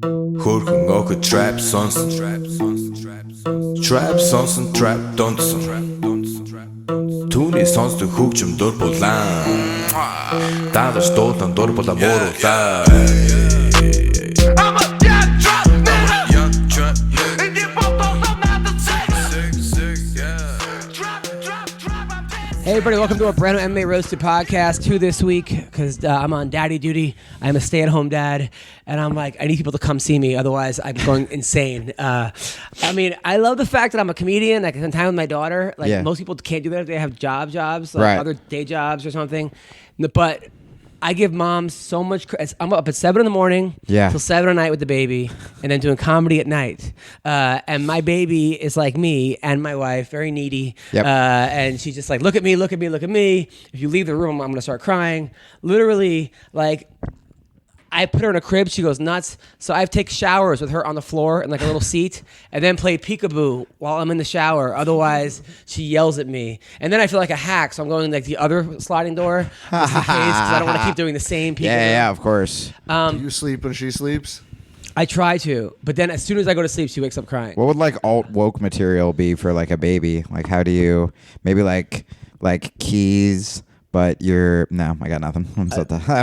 Хөрхөн охид trap сонсон. Trap сонсон, trap донсон. Түүний сонсдог хөгжим дур булаан. Дагаж дуулан дур булаа мууруулаа. Hey everybody, welcome to a brand new MMA Roasted Podcast. 2 this week because I'm on daddy duty. I'm a stay-at-home dad, and I'm like, I need people to come see me, otherwise I'm going insane. I mean, I love the fact that I'm a comedian. I can spend time with my daughter. Like most people can't do that if they have jobs, like other day jobs or something. But I give moms so much credit. I'm up at 7 in the morning till 7 at night with the baby, and then doing comedy at night. And my baby is like me and my wife, very needy. And she's just like, look at me, look at me, look at me. If you leave the room, I'm going to start crying. Literally, like, I put her in a crib. She goes nuts. So I take showers with her on the floor in like a little seat, and then play peekaboo while I'm in the shower. Otherwise, she yells at me, and then I feel like a hack. So I'm going like the other sliding door just in case, because I don't want to keep doing the same peekaboo. Yeah, of course. Do you sleep when she sleeps? I try to, but then as soon as I go to sleep, she wakes up crying. What would like alt woke material be for like a baby? Like how do you maybe like keys? But you're no, I got nothing. I'm so tired.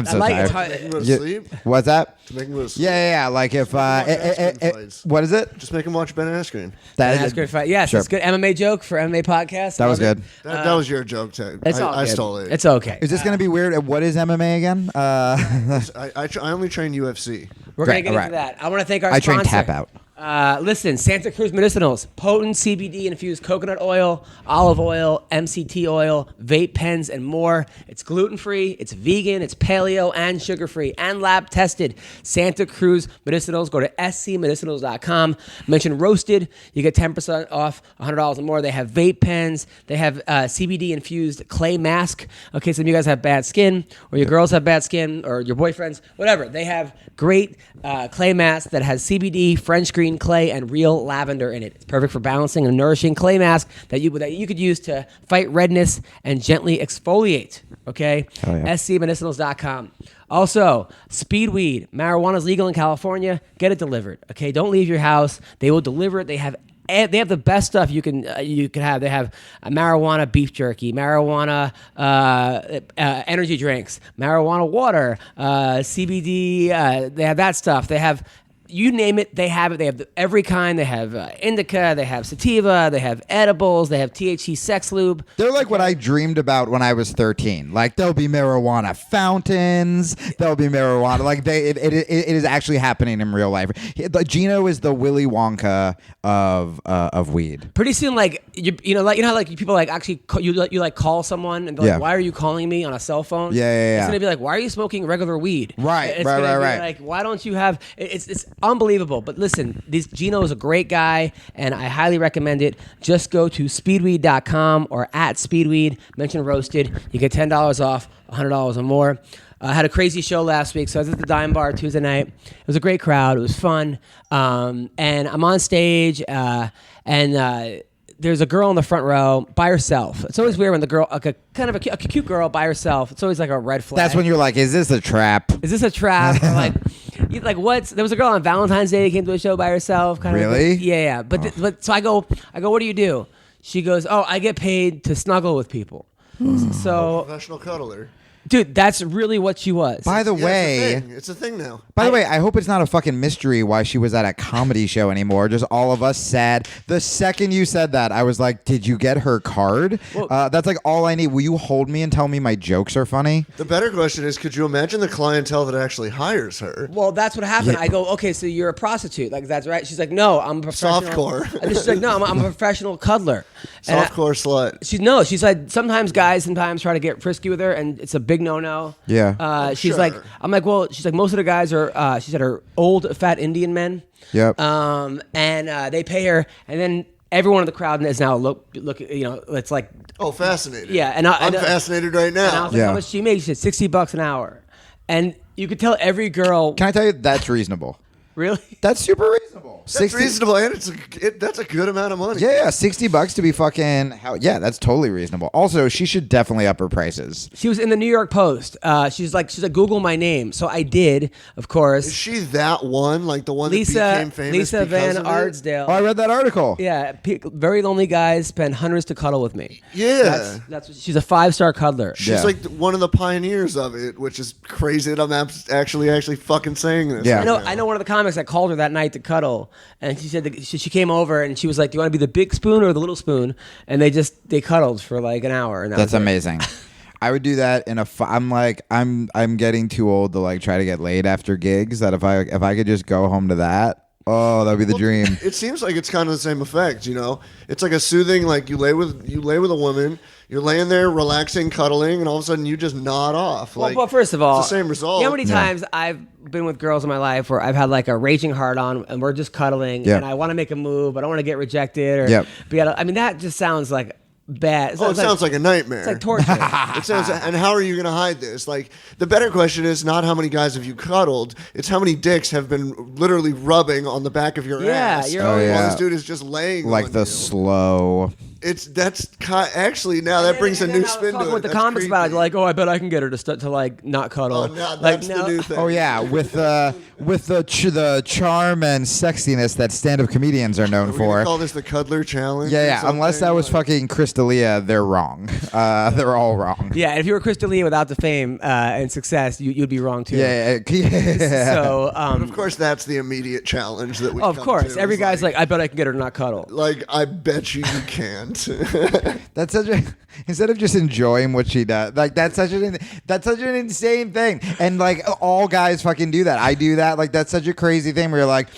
Making him go to sleep? What's that? To make him go to sleep? Yeah. Like if what is it? Just make him watch Ben Askren. That's good fight. Yes, sure. It's good MMA joke for MMA podcast. That was good. That was your joke, Ted. I stole it. It's okay. Is this gonna be weird? What is MMA again? I only train UFC. We're gonna get into that. I want to thank our sponsor. I train tap out. Listen, Santa Cruz Medicinals, potent CBD infused coconut oil, olive oil, MCT oil, vape pens, and more. It's gluten-free, it's vegan, it's paleo, and sugar-free, and lab-tested. Santa Cruz Medicinals. Go to scmedicinals.com. Mention Roasted. You get 10% off, $100 or more. They have vape pens. They have CBD-infused clay mask. Okay, some of you guys have bad skin, or your girls have bad skin, or your boyfriends, whatever. They have great clay mask that has CBD, French green clay, and real lavender in it. It's perfect for balancing and nourishing clay mask that you could use to fight redness and gently exfoliate. Okay? Oh, yeah. scmedicinals.com. Also, Speedweed. Marijuana is legal in California. Get it delivered. Okay? Don't leave your house. They will deliver it. They have the best stuff you can have. They have marijuana beef jerky, marijuana energy drinks, marijuana water, CBD. They have that stuff. They have, you name it, they have it. They have every kind. They have indica, they have sativa, they have edibles, they have THC sex lube. They're like what I dreamed about when I was 13. Like there'll be marijuana fountains, there'll be marijuana. Like it is actually happening in real life. Gino is the Willy Wonka of weed. Pretty soon, like you know how like people like actually you like call someone and they're like, why are you calling me on a cell phone? Yeah. It's gonna be like, why are you smoking regular weed? Right. Like, why don't you have? It's unbelievable. But listen, Gino is a great guy, and I highly recommend it. Just go to speedweed.com or at Speedweed. Mention Roasted. You get $10 off, $100 or more. I had a crazy show last week, so I was at the Dime Bar Tuesday night. It was a great crowd. It was fun. And I'm on stage, and there's a girl in the front row by herself. It's always weird when the girl, a cute girl by herself. It's always like a red flag. That's when you're like, is this a trap? Is this a trap? Or like what's? There was a girl on Valentine's Day that came to a show by herself. Really? Yeah. But so I go, what do you do? She goes, oh, I get paid to snuggle with people. So Professional cuddler. Dude, that's really what she was. By the way, it's a thing now. By the way, I hope it's not a fucking mystery why she was at a comedy show anymore. Just all of us sad. The second you said that, I was like, did you get her card? Well, that's like all I need. Will you hold me and tell me my jokes are funny? The better question is, could you imagine the clientele that actually hires her? Well, that's what happened. Yeah. I go, okay, so you're a prostitute. Like, that's right. She's like, no, I'm a professional. Softcore. She's like, no, I'm a professional cuddler. Softcore slut. She said sometimes guys try to get frisky with her, and it's a big no-no. Yeah. She's like, I'm like, well, she's like, most of the guys are, she said, are old, fat Indian men. Yep. And they pay her, and then everyone in the crowd is now look, it's like, oh, fascinated. Yeah. And I'm fascinated right now. And I was like, how much she made? She said $60 an hour. And you could tell every girl. Can I tell you, that's reasonable. Really? That's super reasonable. That's reasonable, and that's a good amount of money. Yeah, $60 to be fucking that's totally reasonable. Also, she should definitely up her prices. She was in the New York Post. She's like Google my name. So I did, of course. Is she that one? Like the one Lisa, that became famous Lisa because Van of it? Ardsdale. Oh, I read that article. Yeah, very lonely guys spend hundreds to cuddle with me. Yeah. That's what, she's a 5-star cuddler. She's like one of the pioneers of it, which is crazy that I'm actually fucking saying this. Yeah. right I now. know one of the comics that called her that night to cuddle, and she said she came over and she was like, "Do you want to be the big spoon or the little spoon?" And they cuddled for like an hour. And That's amazing. I would do that in I'm getting too old to like try to get laid after gigs. That if I could just go home to that. Oh, that'd be the dream. It seems like it's kind of the same effect, you know. It's like a soothing, like you lay with a woman, you're laying there relaxing, cuddling, and all of a sudden you just nod off. Like, well, first of all, it's the same result. You know how many times I've been with girls in my life where I've had like a raging hard on and we're just cuddling, Yep. and I want to make a move, I don't want to get rejected, or Yep. I mean, that just sounds like bad. it sounds like a nightmare. It's like torture. It sounds, and how are you going to hide this? Like, the better question is not how many guys have you cuddled, it's how many dicks have been literally rubbing on the back of your ass you're while always- this dude is just laying Like on the you. slow. Actually now that brings a new spin to Talking it. with the That's comics about it, creepy. like, oh, I bet I can get her to like not cuddle. Oh, no, like, that's the new thing. Oh yeah, with the charm and sexiness that stand-up comedians are known Are we gonna for. call this the cuddler challenge? Yeah, or yeah. Unless something? that was fucking Chris D'Elia, they're wrong. They're all wrong. Yeah, and if you were Chris D'Elia without the fame and success, you'd be wrong too. Yeah, yeah. So, Of course, that's the immediate challenge that we. of come course, to, every is guy's like, I bet I can get her to not cuddle. like, I bet you can't. That's such a instead of just enjoying what she does, like that's such an insane thing. And like all guys fucking do that. I do that. Like that's such a crazy thing where you're like,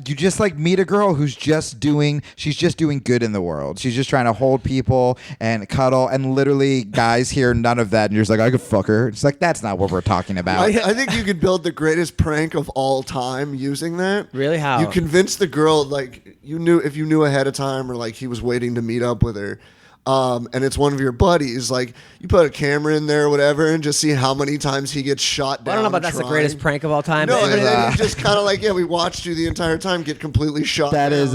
you just like meet a girl who's she's just doing good in the world. She's just trying to hold people and cuddle. And literally, guys hear none of that, and you're just like, I could fuck her. It's like that's not what we're talking about. I think you could build the greatest prank of all time using that. Really? How? You convince the girl, like, if you knew ahead of time, or like he was waiting to meet up with her. And it's one of your buddies, like you put a camera in there or whatever and just see how many times he gets shot down. I don't know about that's the greatest prank of all time. No, but and then you just kind of like, we watched you the entire time get completely shot That down. is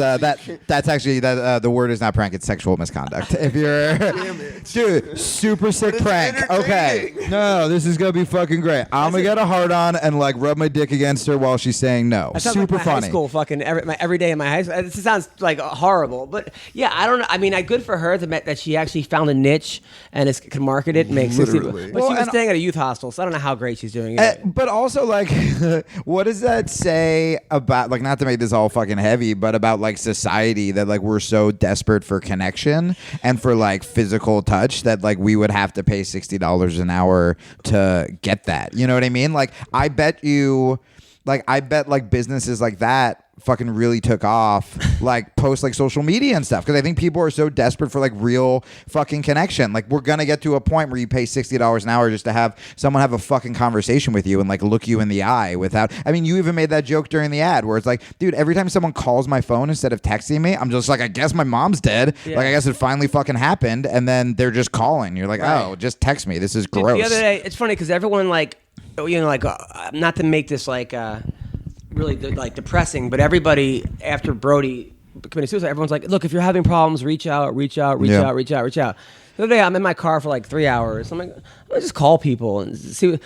that's actually the word is not prank, it's sexual misconduct. If you're dude, super sick it's prank. Okay. entertaining. No, this is gonna be fucking great. I'm gonna get a hard on and like rub my dick against her while she's saying no. That sounds Super like my funny. high school fucking every day in my high school. This sounds like horrible, but yeah, I don't know. I mean, good for her that she actually found a niche and can market it and make $60. Literally. But Well, she was and- staying at a youth hostel, so I don't know how great she's doing it. But also, like, what does that say about, like, not to make this all fucking heavy, but about, like, society that, like, we're so desperate for connection and for, like, physical touch that, like, we would have to pay $60 an hour to get that. You know what I mean? Like, I bet, like, businesses like that fucking really took off, like post like social media and stuff, because I think people are so desperate for like real fucking connection. Like we're gonna get to a point where you pay $60 an hour just to have someone have a fucking conversation with you and like look you in the eye without. I mean, you even made that joke during the ad where it's like, dude, every time someone calls my phone instead of texting me, I'm just like, I guess my mom's dead. Yeah. Like I guess it finally fucking happened, and then they're just calling. You're like, oh, just text me. This is Dude, gross. the other day, it's funny because everyone like, not to make this like really like depressing, but everybody after Brody committed suicide, everyone's like, look, if you're having problems, reach out. Yeah. The other day, I'm in my car for like 3 hours. I'm like, I'm gonna just call people and see.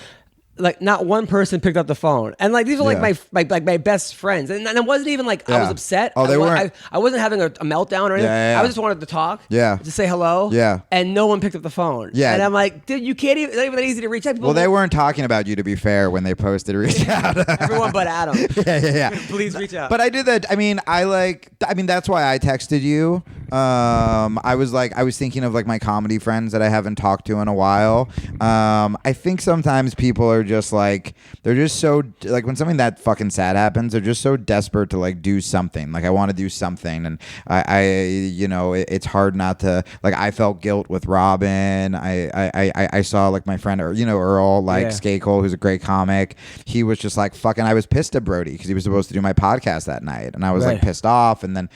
Like not one person picked up the phone, and like these are like Yeah. my best friends, and it wasn't even like I was Yeah. upset. Oh, they weren't. weren't. I wasn't having a meltdown or anything. Yeah. I just wanted to talk. Yeah. To say hello. Yeah. And no one picked up the phone. Yeah. And I'm like, dude, you can't even. It's not even that easy to reach out. People Well, they weren't talking about you, to be fair, when they posted reach out. Everyone but Adam. yeah. Please reach out. But I did that. I mean, that's why I texted you. I was thinking of like my comedy friends that I haven't talked to in a while. I think sometimes people are just like, they're just so like when something that fucking sad happens, they're just so desperate to like do something. Like I want to do something, and it's hard not to. Like I felt guilt with Robin. I saw like my friend Earl Skakel, who's a great comic. He was just like fucking. I was pissed at Brody because he was supposed to do my podcast that night, and I was like Right. pissed off. And then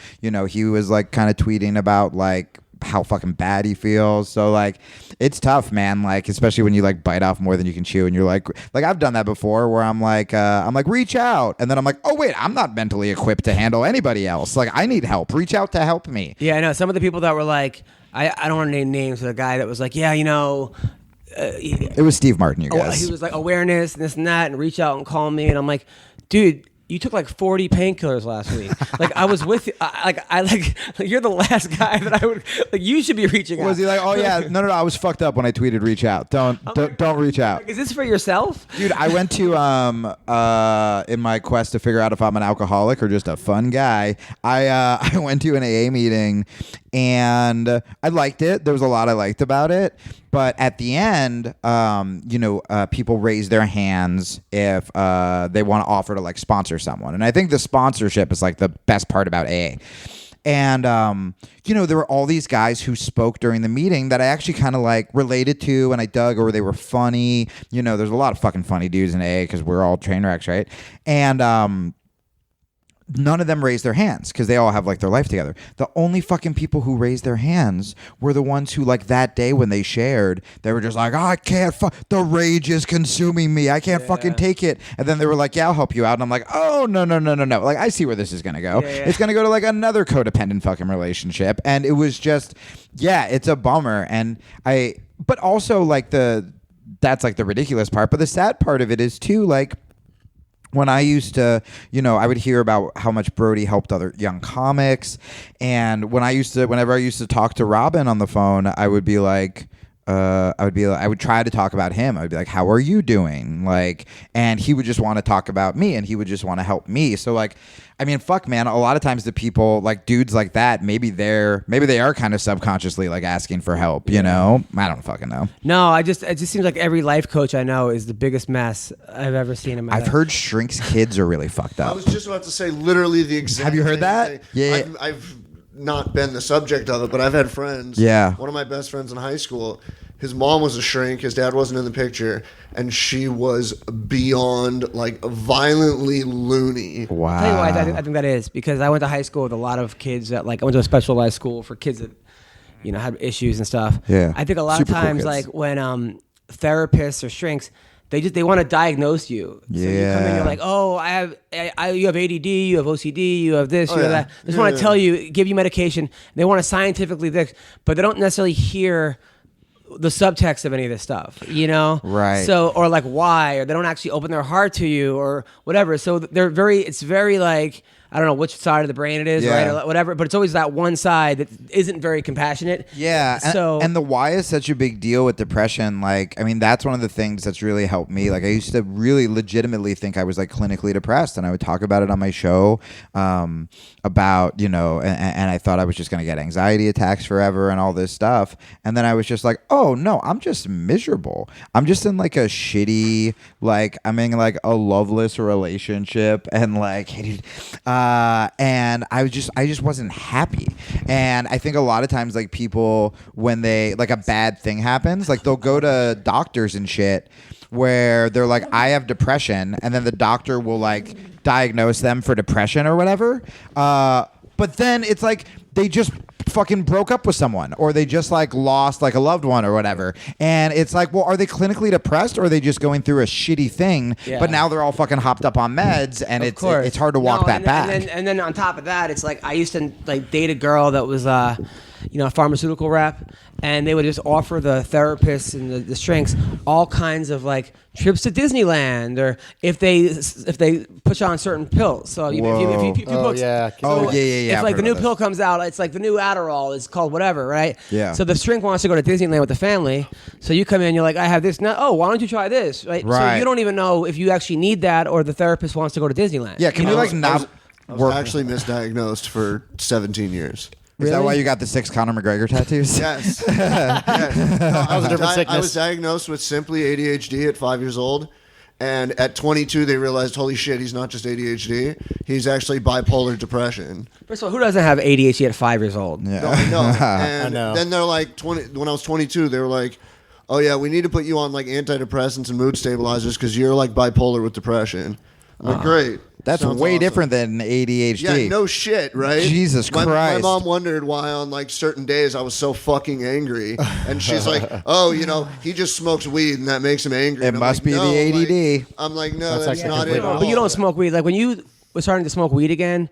he was like kind of tweeting about like how fucking bad he feels. So like, it's tough, man. Like, especially when you like bite off more than you can chew, and you're like I've done that before, where I'm like, reach out, and then I'm like, oh wait, I'm not mentally equipped to handle anybody else. Like, I need help. Reach out to help me. Yeah, I know. Some of the people that were like, I don't want to name names, but the guy that was like, yeah, you know. It was Steve Martin, you guys. He was like, awareness and this and that, and reach out and call me, and I'm like, dude. You took like 40 painkillers last week. Like I was with you. You're the last guy that I would like. You should be reaching out. Was he like, oh yeah, no, I was fucked up when I tweeted reach out. Don't reach out. Like, is this for yourself? Dude, I went to in my quest to figure out if I'm an alcoholic or just a fun guy. I went to an AA meeting, and I liked it. There was a lot I liked about it. But at the end, people raise their hands if they want to offer to like sponsor someone. And I think the sponsorship is like the best part about AA. And, there were all these guys who spoke during the meeting that I actually kind of like related to and I dug, or they were funny. There's a lot of fucking funny dudes in AA because we're all train wrecks, right? And, none of them raised their hands because they all have like their life together. The only fucking people who raised their hands were the ones who like that day when they shared, they were just like, oh, I can't, the rage is consuming me. I can't fucking take it. And then they were like, yeah, I'll help you out. And I'm like, oh, no. Like, I see where this is going to go. Yeah. It's going to go to like another codependent fucking relationship. And it was just, it's a bummer. But also like that's like the ridiculous part. But the sad part of it is too, like, when I used to, I would hear about how much Brody helped other young comics. And whenever I used to talk to Robin on the phone, I would be like, I would try to talk about him. I'd be like, how are you doing? Like, and he would just want to talk about me, and he would just want to help me. So like, I mean, fuck, man, a lot of times the people like dudes like that, maybe they are kind of subconsciously like asking for help, I don't fucking know. No, it just seems like every life coach I know is the biggest mess I've ever seen in my life. I've heard shrinks kids are really fucked up. I was just about to say literally the exact Have you heard that? Yeah. I've not been the subject of it, but I've had friends. Yeah. One of my best friends in high school, his mom was a shrink, his dad wasn't in the picture, and she was beyond like violently loony. Wow. I'll tell you why I think that is, because I went to high school with a lot of kids that like, I went to a specialized school for kids that, had issues and stuff. Yeah. I think a lot of times, like when therapists or shrinks, they want to diagnose you. So you come in, you're like, oh, you have ADD, you have OCD, you have this, you have that. They just want to tell you, give you medication. They want to scientifically fix, but they don't necessarily hear the subtext of any of this stuff, Right. So, or like why, or they don't actually open their heart to you or whatever. So it's very like, I don't know which side of the brain it is, right? Or whatever, but it's always that one side that isn't very compassionate. Yeah. And the why is such a big deal with depression. Like, I mean, that's one of the things that's really helped me. Like, I used to really legitimately think I was like clinically depressed, and I would talk about it on my show about, and I thought I was just going to get anxiety attacks forever and all this stuff. And then I was just like, oh no, I'm just miserable. I'm just in like a shitty, like I'm in like a loveless relationship, and like, and I just wasn't happy. And I think a lot of times like people, when they like a bad thing happens, like they'll go to doctors and shit where they're like, I have depression, and then the doctor will like diagnose them for depression or whatever. But then it's like they just fucking broke up with someone, or they just like lost like a loved one or whatever, and it's like, well, are they clinically depressed, or are they just going through a shitty thing? But now they're all fucking hopped up on meds, and it's hard to walk that back. And then on top of that, it's like I used to like date a girl that was a pharmaceutical rep, and they would just offer the therapists and the shrinks all kinds of like trips to Disneyland, or if they push on certain pills. So if like the new pill comes out, it's like the new Adderall is called whatever, right? Yeah. So the shrink wants to go to Disneyland with the family. So you come in, you're like, I have this now. Oh, why don't you try this? Right. So you don't even know if you actually need that, or the therapist wants to go to Disneyland. Yeah. Can you like not? I was actually misdiagnosed for 17 years. Is that why you got the 6 Conor McGregor tattoos? Yes. Yes. That was a different sickness. I was diagnosed with simply ADHD at 5 years old. And at 22, they realized, holy shit, he's not just ADHD. He's actually bipolar depression. First of all, who doesn't have ADHD at 5 years old? Yeah. No, I know. And I know. then they're like, when I was 22, they were like, oh, yeah, we need to put you on like antidepressants and mood stabilizers because you're like bipolar with depression. I'm like, great. That's Sounds way awesome. different than ADHD. Yeah, no shit, right? Jesus My Christ. mom wondered why on like certain days I was so fucking angry, and she's like, "Oh, he just smokes weed and that makes him angry." It And I'm must like, be "No," the ADD. I'm like, no, That's that's actually not it. completely at But you all. don't smoke weed. Like when you were starting to smoke weed again,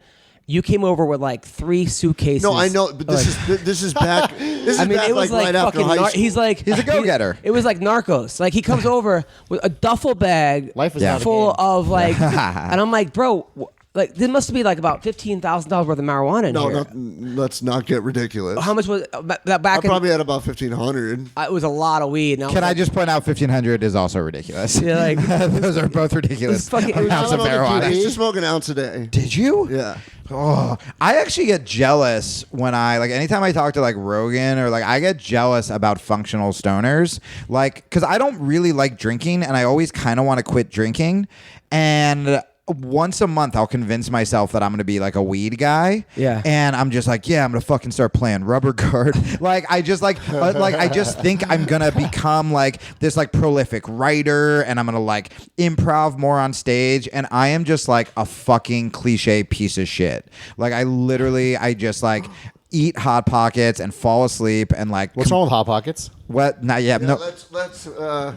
you came over with like 3 suitcases. No, I know, but this is back. This is I mean, back it was like right after fucking. high school. He's a go-getter. It was like Narcos. Like he comes over with a duffel bag Life is not a full game. of like, and I'm like, bro, like there must be like about $15,000 worth of marijuana in here. Let's not get ridiculous. How much was that I back? probably had about 1,500. It was a lot of weed. And Can I just point out 1,500 is also ridiculous? Yeah, like Those are both ridiculous It was fucking- it was amounts of I marijuana. used to smoke an ounce a day. Did you? Yeah. Oh, I actually get jealous when anytime I talk to like Rogan or like I get jealous about functional stoners, like because I don't really like drinking and I always kind of want to quit drinking, and once a month I'll convince myself that I'm gonna be like a weed guy. Yeah. And I'm just like, yeah, I'm gonna fucking start playing rubber guard. I just think I'm gonna become like this like prolific writer and I'm gonna like improv more on stage, and I am just like a fucking cliche piece of shit. Like I just like eat Hot Pockets and fall asleep and like What's wrong with Hot Pockets? what? Not yet. Yeah, No.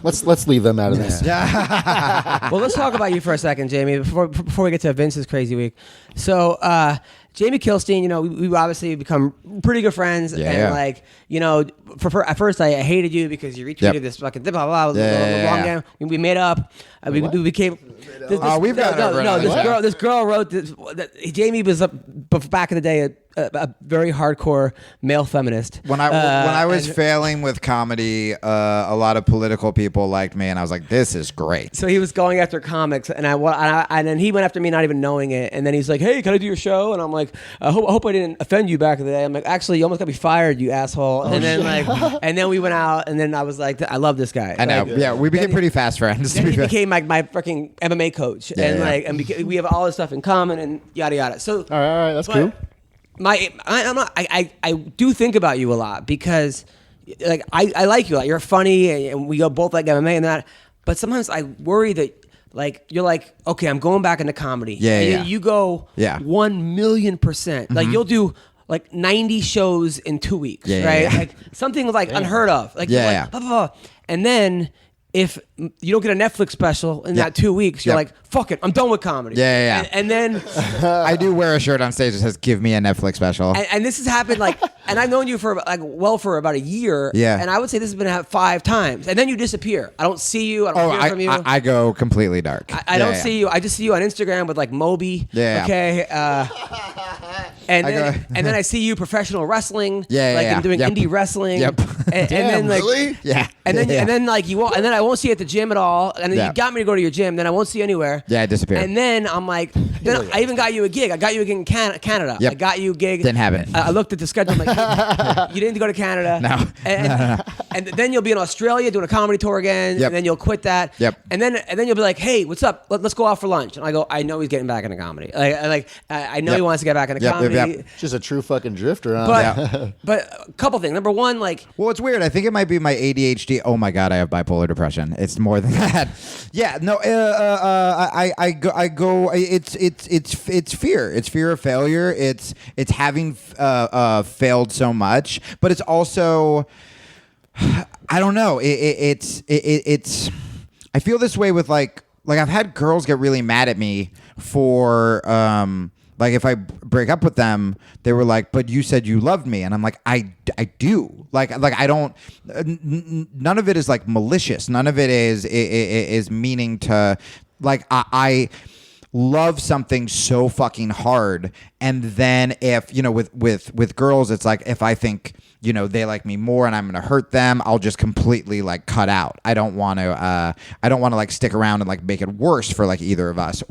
Let's leave them out of this. Well, let's talk about you for a second, Jamie, before we get to Vince's crazy week. So, Jamie Kilstein, we obviously become pretty good friends, Yeah, and yeah. like, at first I hated you because you retweeted Yep. this fucking blah blah blah. Yeah. long game. We made up. We became. We've got it over another This girl wrote this. Jamie was back in the day a very hardcore male feminist. When I was failing with comedy, a lot of political people liked me, and I was like, "This is great." So he was going after comics, and and then he went after me not even knowing it. And then he's like, "Hey, can I do your show?" And I'm like, I hope I didn't offend you back in the day." I'm like, "Actually, you almost got me fired, you asshole." And then and then we went out, and then I was like, "I love this guy." I know. Like, Yeah, we became pretty fast friends. to Then be he fair. became like my freaking MMA coach, and yeah. like, and we have all this stuff in common, and yada yada. So All right, that's but cool. I do think about you a lot because like I like you a lot. You're funny and we go both like MMA and that. But sometimes I worry that like you're like, okay, I'm going back into comedy. Yeah, and yeah. You go Yeah. 1,000,000%. Like you'll do like 90 shows in 2 weeks, Yeah, yeah, right? yeah. Like something like unheard of. Like, Yeah, you're like, yeah. blah, blah, blah. And then if you don't get a Netflix special in that 2 weeks, you're Yep. like, fuck it, I'm done with comedy. Yeah, yeah, yeah. And then I do wear a shirt on stage that says "Give me a Netflix special." and this has happened like, and I've known you for for about a year. Yeah. And I would say this has been 5 times, and then you disappear. I don't see you. I don't hear from you. I go completely dark. I don't see you. I just see you on Instagram with like Moby. Yeah. Okay. And I then go- and then I see you professional wrestling. Yeah, yeah, Like yeah. I'm doing Yep. indie wrestling. Yep. And then like Really? Yeah. And then Yeah. and then like you won't, and then I won't see you at the gym at all. And then Yeah. you got me to go to your gym. Then I won't see you anywhere. Yeah, I disappear. And then I'm like, then I even got you a gig. I got you a gig in Canada. Yep. I got you a gig. Didn't have it. I looked at the schedule. I'm like, you didn't go to Canada. No. And then you'll be in Australia doing a comedy tour again. Yep. And then you'll quit that. Yep. And then you'll be like, hey, what's up? Let's go out for lunch. And I go, I know he's getting back into comedy. I know Yep. he wants to get back into Yep, comedy. yep, yep. Just a true fucking drifter. Huh? But a couple things. Number one, like. Well, it's weird. I think it might be my ADHD. Oh my god, I have bipolar depression. It's more than that. Yeah, no. I go. It's fear. It's fear of failure. It's having failed so much, but it's also. I don't know. It's. I feel this way with like I've had girls get really mad at me for like if I break up with them, they were like, "But you said you loved me," and I'm like, "I do." Like I don't. None of it is like malicious. None of it is meaning to like I love something so fucking hard, and then if with girls, it's like if I think they like me more and I'm gonna hurt them, I'll just completely like cut out. I don't want to like stick around and like make it worse for like either of us.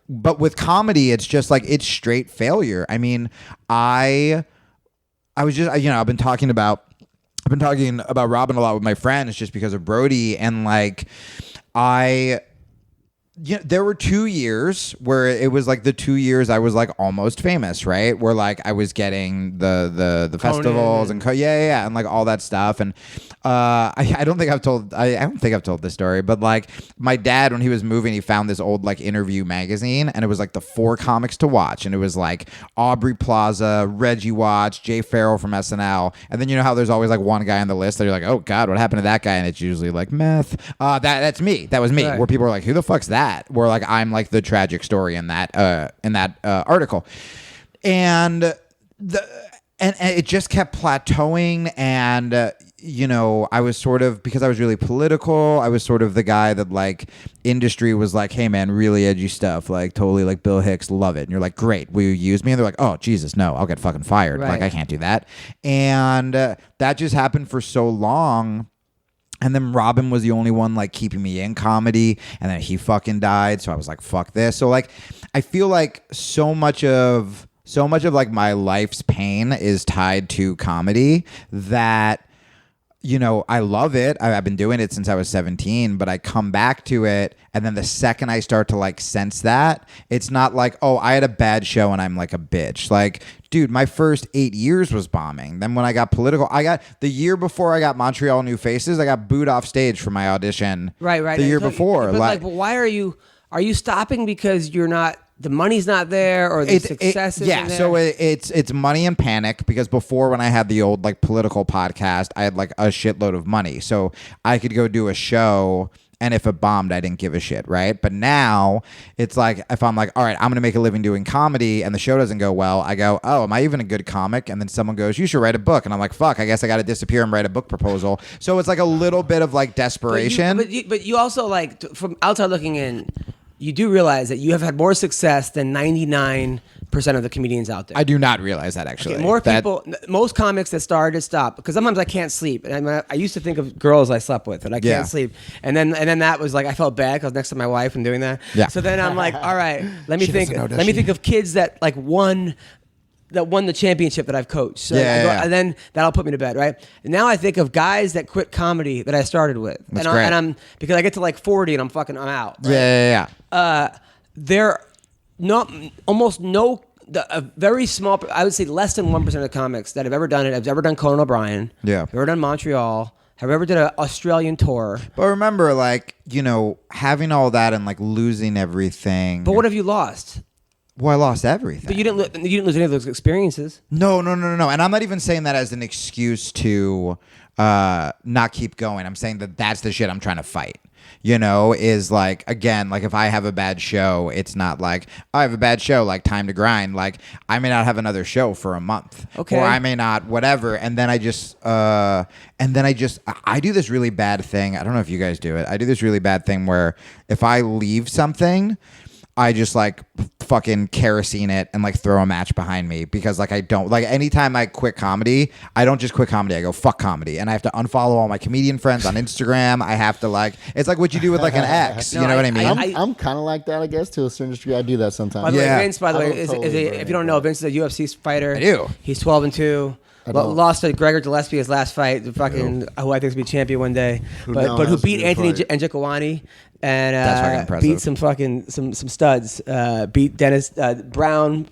But with comedy, it's just like it's straight failure. I mean, I was just I've been talking about Robin a lot with my friends just because of Brody, and like Yeah, there were 2 years where it was like the 2 years I was like almost famous, right? Where like I was getting the festivals and and like all that stuff. And I don't think I've told this story, but like my dad, when he was moving, he found this old like interview magazine, and it was like the 4 comics to watch, and it was like Aubrey Plaza, Reggie Watts, Jay Farrell from SNL, and then you know how there's always like one guy on the list that you're like, oh God, what happened to that guy? And it's usually like meth. That's me. That was me. Right. Where people are like, who the fuck's that? Where like I'm like the tragic story in that article, and it just kept plateauing, and you know, I was sort of, because I was really political, I was sort of the guy that like industry was like, hey man, really edgy stuff, like totally like Bill Hicks, love it. And you're like, great, will you use me? And they're like, oh Jesus, no, I'll get fucking fired. Right. Like I can't do that. And that just happened for so long. And then Robin was the only one like keeping me in comedy, and then he fucking died. So I was like, fuck this. So like, I feel like so much of like my life's pain is tied to comedy that, you know, I love it. I've been doing it since I was 17, but I come back to it. And then the second I start to like sense that, it's not like, oh, I had a bad show and I'm like a bitch. Like, dude, my first 8 years was bombing. Then when I got political, the year before I got Montreal New Faces, I got booed off stage for my audition. Right. The year before. But why are you stopping because you're not, the money's not there, or the success isn't there? So it's money and panic, because before, when I had the old like political podcast, I had like a shitload of money. So I could go do a show, and if it bombed, I didn't give a shit, right? But now it's like, if I'm like, all right, I'm going to make a living doing comedy, and the show doesn't go well, I go, oh, am I even a good comic? And then someone goes, you should write a book. And I'm like, fuck, I guess I got to disappear and write a book proposal. So it's like a little bit of like desperation. But you also, like, from outside looking in, you do realize that you have had more success than 99% of the comedians out there. I do not realize that, actually. Okay, most comics that started stop, because sometimes I can't sleep. And I used to think of girls I slept with, and I can't sleep. And then that was like, I felt bad because I was next to my wife and doing that. Yeah. So then I'm like, all right, let me think of kids that like won the championship that I've coached. So and then that'll put me to bed, right? And now I think of guys that quit comedy that I started with. That's great. And I'm because I get to like 40 and I'm out. Right? Yeah. There not almost no a very small, I would say less than 1% of the comics that have ever done it. Have ever done Conan O'Brien. Yeah. Have ever done Montreal. Have ever did an Australian tour. But remember, like, you know, having all that and like losing everything. But what have you lost? Well, I lost everything. But you didn't lose any of those experiences. No. And I'm not even saying that as an excuse to not keep going. I'm saying that that's the shit I'm trying to fight. You know, is like, again, like if I have a bad show, it's not like, I have a bad show, like time to grind. Like I may not have another show for a month. Okay. Or I may not, whatever. And then I do this really bad thing. I don't know if you guys do it. I do this really bad thing where if I leave something, I just like fucking kerosene it and like throw a match behind me, because like I don't like, anytime I quit comedy, I don't just quit comedy, I go fuck comedy, and I have to unfollow all my comedian friends on Instagram. I have to like, it's like what you do with like an ex. You know what I mean? I'm kind of like that, I guess, to a certain degree. I do that sometimes. By the way, Yeah. Vince, if you don't know, Vince is a UFC fighter. I do. He's 12-2. don't. Lost to Gregor Gillespie his last fight, who I think is be champion one day, but who beat Anthony Njokuani and That's fucking impressive. beat some studs. Beat Dennis Brown.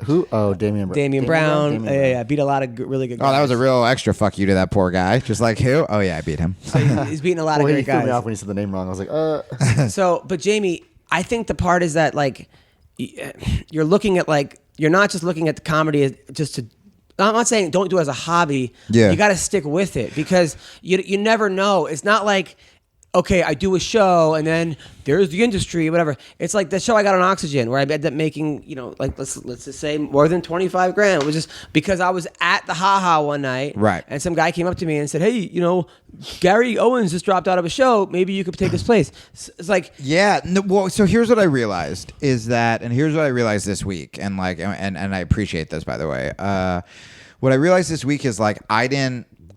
Who? Oh, Damian Brown. Yeah, beat a lot of really good guys. Oh, that was a real extra fuck you to that poor guy. Just like, who? Oh yeah, I beat him. So he's beating a lot of Well, great he threw me guys. off when he said the name wrong. I was like, So, but Jamie, I think the part is that like you're looking at like, you're not just looking at the comedy as just to. I'm not saying don't do it as a hobby. Yeah. You got to stick with it, because you never know. It's not like, okay, I do a show and then there's the industry, whatever. It's like the show I got on Oxygen, where I ended up making, like let's just say more than $25,000. It was just because I was at the Ha one night, right? And some guy came up to me and said, "Hey, Gary Owens just dropped out of a show. Maybe you could take his place." It's like, yeah. No, well, so here's what I realized this week, and like, and I appreciate this, by the way. What I realized this week is like, I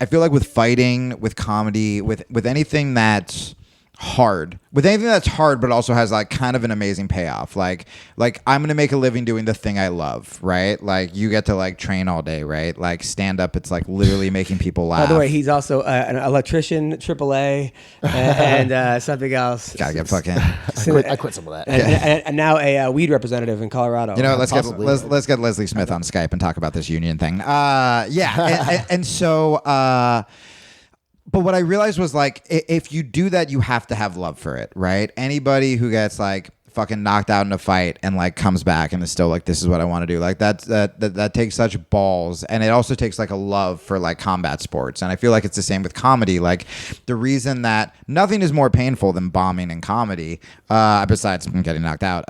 feel like with fighting, with comedy, with anything that's hard. With anything that's hard, but also has like kind of an amazing payoff. Like I'm gonna make a living doing the thing I love, right? Like you get to like train all day, right? Like stand up, it's like literally making people laugh. By the way, he's also an electrician, AAA, and something else. Gotta get fucking. I quit some of that. And now a weed representative in Colorado. You know, let's get Leslie Smith on Skype and talk about this union thing. And so. But what I realized was like, if you do that, you have to have love for it, right? Anybody who gets like fucking knocked out in a fight and like comes back and is still like, this is what I want to do. Like that takes such balls, and it also takes like a love for like combat sports. And I feel like it's the same with comedy. Like the reason that nothing is more painful than bombing in comedy, besides getting knocked out.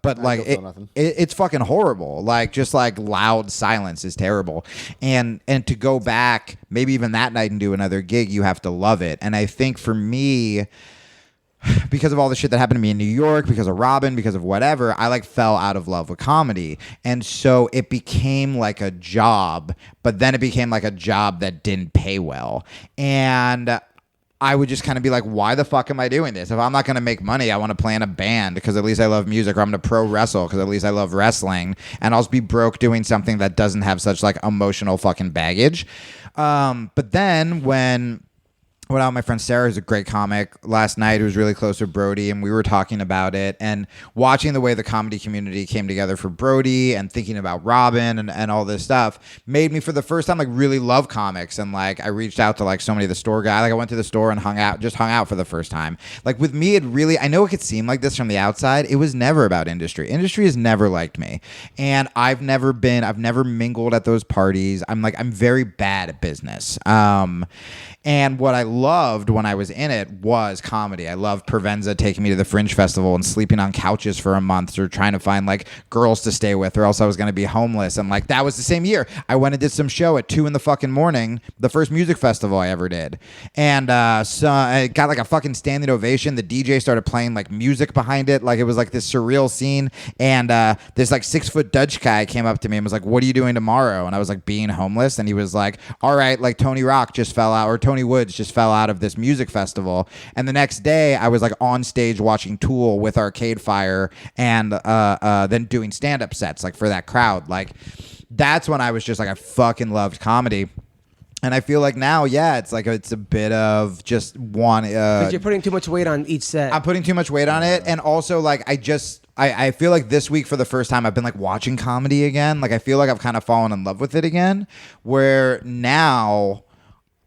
But like it's fucking horrible. Like just like loud silence is terrible. And to go back maybe even that night and do another gig, you have to love it. And I think for me, because of all the shit that happened to me in New York, because of Robin, because of whatever, I like fell out of love with comedy. And so it became like a job, but then it became like a job that didn't pay well. And I would just kind of be like, why the fuck am I doing this? If I'm not going to make money, I want to play in a band because at least I love music, or I'm going to pro wrestle because at least I love wrestling. And I'll just be broke doing something that doesn't have such like emotional fucking baggage. But then when out, my friend Sarah is a great comic. Last night, who was really close with Brody, and we were talking about it and watching the way the comedy community came together for Brody and thinking about Robin and all this stuff made me for the first time like really love comics. And like I reached out to like so many of the store guys. Like I went to the store and hung out for the first time. Like with me, I know it could seem like this from the outside. It was never about industry. Industry has never liked me, and I've never mingled at those parties. I'm very bad at business. And what I loved when I was in it was comedy. I loved Provenza taking me to the Fringe Festival and sleeping on couches for a month or trying to find like girls to stay with, or else I was going to be homeless. And like that was the same year I went and did some show at 2 a.m, the first music festival I ever did. And so I got like a fucking standing ovation. The DJ started playing like music behind it. Like it was like this surreal scene. And this like 6-foot Dutch guy came up to me and was like, what are you doing tomorrow? And I was like, being homeless. And he was like, all right, like Tony Rock just fell out, or Tony Woods just fell out of this music festival. And the next day I was like on stage watching Tool with Arcade Fire and then doing stand-up sets like for that crowd. Like that's when I was just like, I fucking loved comedy. And I feel like now, it's like it's a bit of just one. Because you're putting too much weight on each set. I'm putting too much weight on it, and also like I feel like this week for the first time I've been like watching comedy again. Like I feel like I've kind of fallen in love with it again. Where now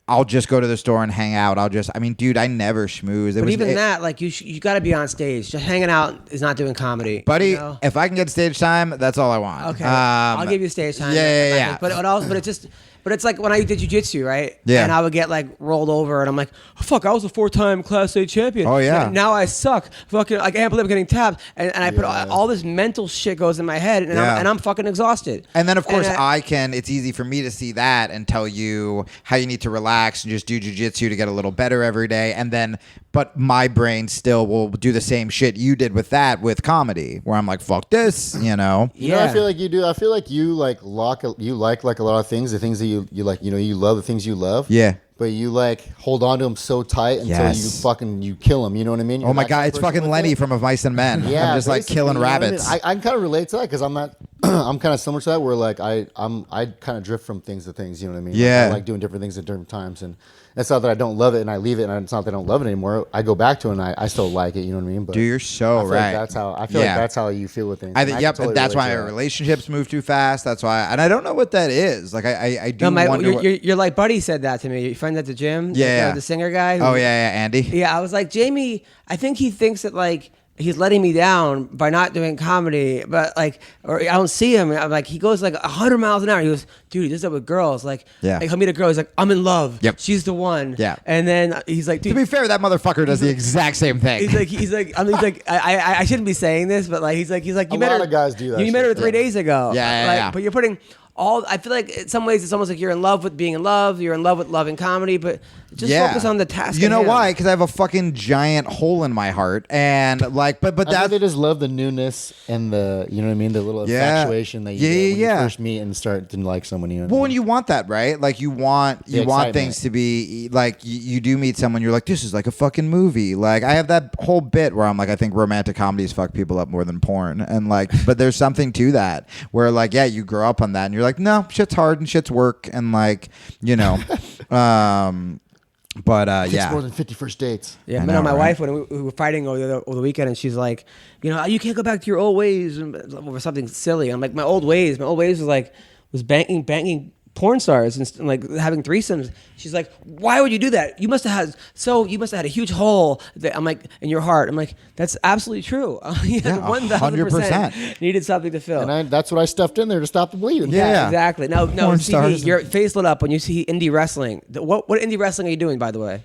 I'll just go to the store and hang out. Dude, I never schmooze. That, like you got to be on stage. Just hanging out is not doing comedy, buddy. You know? If I can get stage time, that's all I want. Okay, I'll give you stage time. Yeah. But it's like when I did jiu-jitsu, right? Yeah. And I would get like rolled over, and I'm like, oh, fuck, I was a 4-time Class A champion. Oh yeah. And now I suck. Fucking, I can't believe I'm getting tapped. And I put all this mental shit goes in my head, and I'm fucking exhausted. And then of course it's easy for me to see that and tell you how you need to relax and just do jiu-jitsu to get a little better every day. But my brain still will do the same shit you did with comedy, where I'm like, fuck this, you know? You know, I feel like you do. I feel like you like a lot of things, the things that you like, you know, you love the things you love. Yeah. But you like hold on to them so tight until you kill them. You know what I mean? Oh my God, it's fucking Lenny from Of Mice and Men. Yeah, I'm just like killing rabbits. I kind of relate to that because I'm not. I'm kind of similar to that, where like I kind of drift from things to things. You know what I mean? Yeah. Like, I like doing different things at different times, and it's not that I don't love it and I leave it, and it's not that I don't love it anymore. I go back to it and I still like it. You know what I mean? But dude, you're so right. Like that's how I feel. Like that's how you feel with things. I think, totally that's why our relationships move too fast. That's why, and I don't know what that is. Like I do. Wonder your like buddy said that to me. Your friend at the gym. Yeah. The singer guy. Andy. Yeah, I was like, Jamie, I think he thinks that like he's letting me down by not doing comedy, but like, or I don't see him. I'm like, he goes like 100 miles an hour. He goes, dude, he does that with girls. Like, he'll meet a girl. He's like, I'm in love. Yep. She's the one. Yeah. And then he's like, dude. To be fair, that motherfucker does the exact same thing. He's like, I shouldn't be saying this, but like, he's like, you met her. A lot of guys do that. You met her 3 days ago. Yeah. But you're putting I feel like in some ways it's almost like you're in love with being in love. You're in love with loving comedy, but just focus on the task. You know at hand. why? Because I have a fucking giant hole in my heart, and like, but I they just love the newness and the, you know what I mean, the little infatuation that you get when you first meet and start to like someone. someone. You know Well, and you want that, right? Like you want excitement. things to be like you do meet someone. You're like, this is like a fucking movie. Like I have that whole bit where I'm like, I think romantic comedies fuck people up more than porn, and like, but there's something to that where like, yeah, you grow up on that, and you're like, no, shit's hard and shit's work, and like, you know, but It's yeah. more than 50 first dates. Yeah, I I know, know, my right? wife when we were fighting over the weekend, and she's like, you know, you can't go back to your old ways or something silly. I'm like, my old ways was banging porn stars and like having threesomes. She's like, why would you do that? You must have had a huge hole. I'm like, in your heart. I'm like, that's absolutely true. Yeah, 1,000% needed something to fill. And that's what I stuffed in there to stop the bleeding. Yeah. Exactly. No, Porn CD, stars. your face lit up when you see indie wrestling. What indie wrestling are you doing, by the way?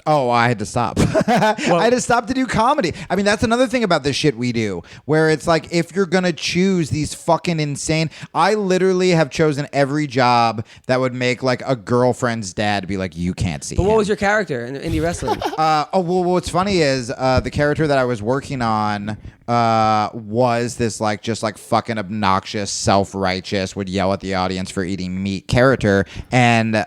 Oh, I had to stop. I had to stop to do comedy. I mean, that's another thing about this shit we do, where it's like, if you're going to choose these fucking insane... I literally have chosen every job that would make like a girlfriend's dad be like, you can't see But him. what was your character in indie wrestling? Well, what's funny is the character that I was working on was this like just like fucking obnoxious, self-righteous, would yell at the audience for eating meat character, and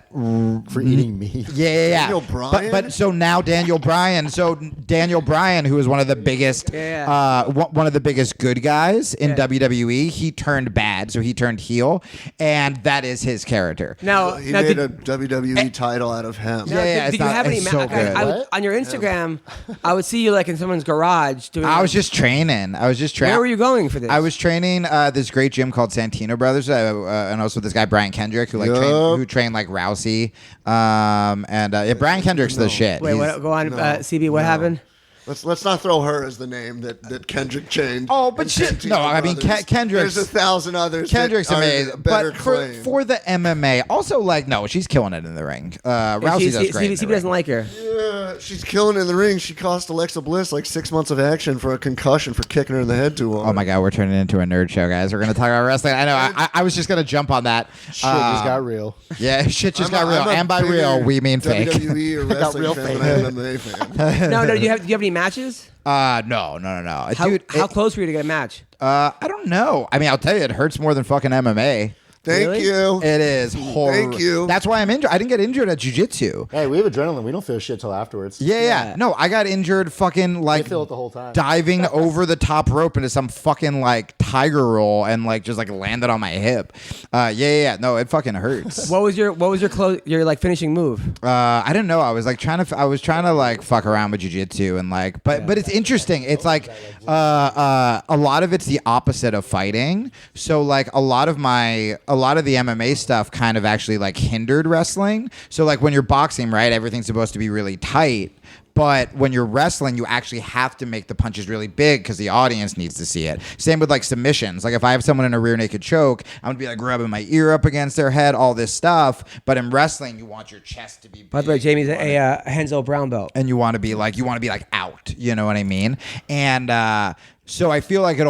For eating meat. yeah. Daniel Bryan? But so now Daniel Bryan, who is one of the biggest, one of the biggest good guys in WWE, he turned bad, so he turned heel, and that is his character. Now, He now made did, a WWE title out of him. now, Yeah, did you have any it's so good. on your Instagram? I would see you like in someone's garage doing. I was just training. Where were you going for this? I was training this great gym called Santino Brothers, and also this guy Brian Kendrick, who Yup. trained like Rousey, Brian Kendrick's the shit. Wait, He's- go on, CB. What happened? Let's not throw her as the name that Kendrick changed. Oh, but and shit. Santino No, I mean, Brothers. Kendrick's... There's 1,000 others. Kendrick's that are amazing, better but claim. for the MMA, also like no, she's killing it in the ring. Rousey does great. in the CB doesn't ring. like her. Yeah, she's killing it in the ring. She cost Alexa Bliss like 6 months of action for a concussion for kicking her in the head too hard. Oh my god, we're turning into a nerd show, guys. We're gonna talk about wrestling. I know. I was just gonna jump on that. Shit just got real. Yeah, shit just got real, I'm a and by bigger real we mean fake. WWE or wrestling real fan fake. than an MMA fan. No. Do you have any matches? No. Dude, How close were you to get a match? I don't know. I mean, I'll tell you, it hurts more than fucking MMA. Thank Really? you. It is horrible. Thank you. That's why I'm injured. I didn't get injured at jiu-jitsu. Hey, we have adrenaline. We don't feel shit till afterwards. Yeah. No, I got injured fucking like feel it the whole time. diving over the top rope into some fucking like tiger roll and like just like landed on my hip. No, it fucking hurts. What was your your like finishing move? I didn't know. I was trying to like fuck around with jiu-jitsu and like, but it's interesting. It's like a lot of it's the opposite of fighting. So like a lot of the MMA stuff kind of actually like hindered wrestling. So like when you're boxing, right, everything's supposed to be really tight. But when you're wrestling, you actually have to make the punches really big because the audience needs to see it. Same with like submissions. Like if I have someone in a rear naked choke, I'm gonna be like rubbing my ear up against their head, all this stuff. But in wrestling, you want your chest to be big. By the way, Jamie's a Henzo brown belt. And you want to be like out. You know what I mean? And so I feel like it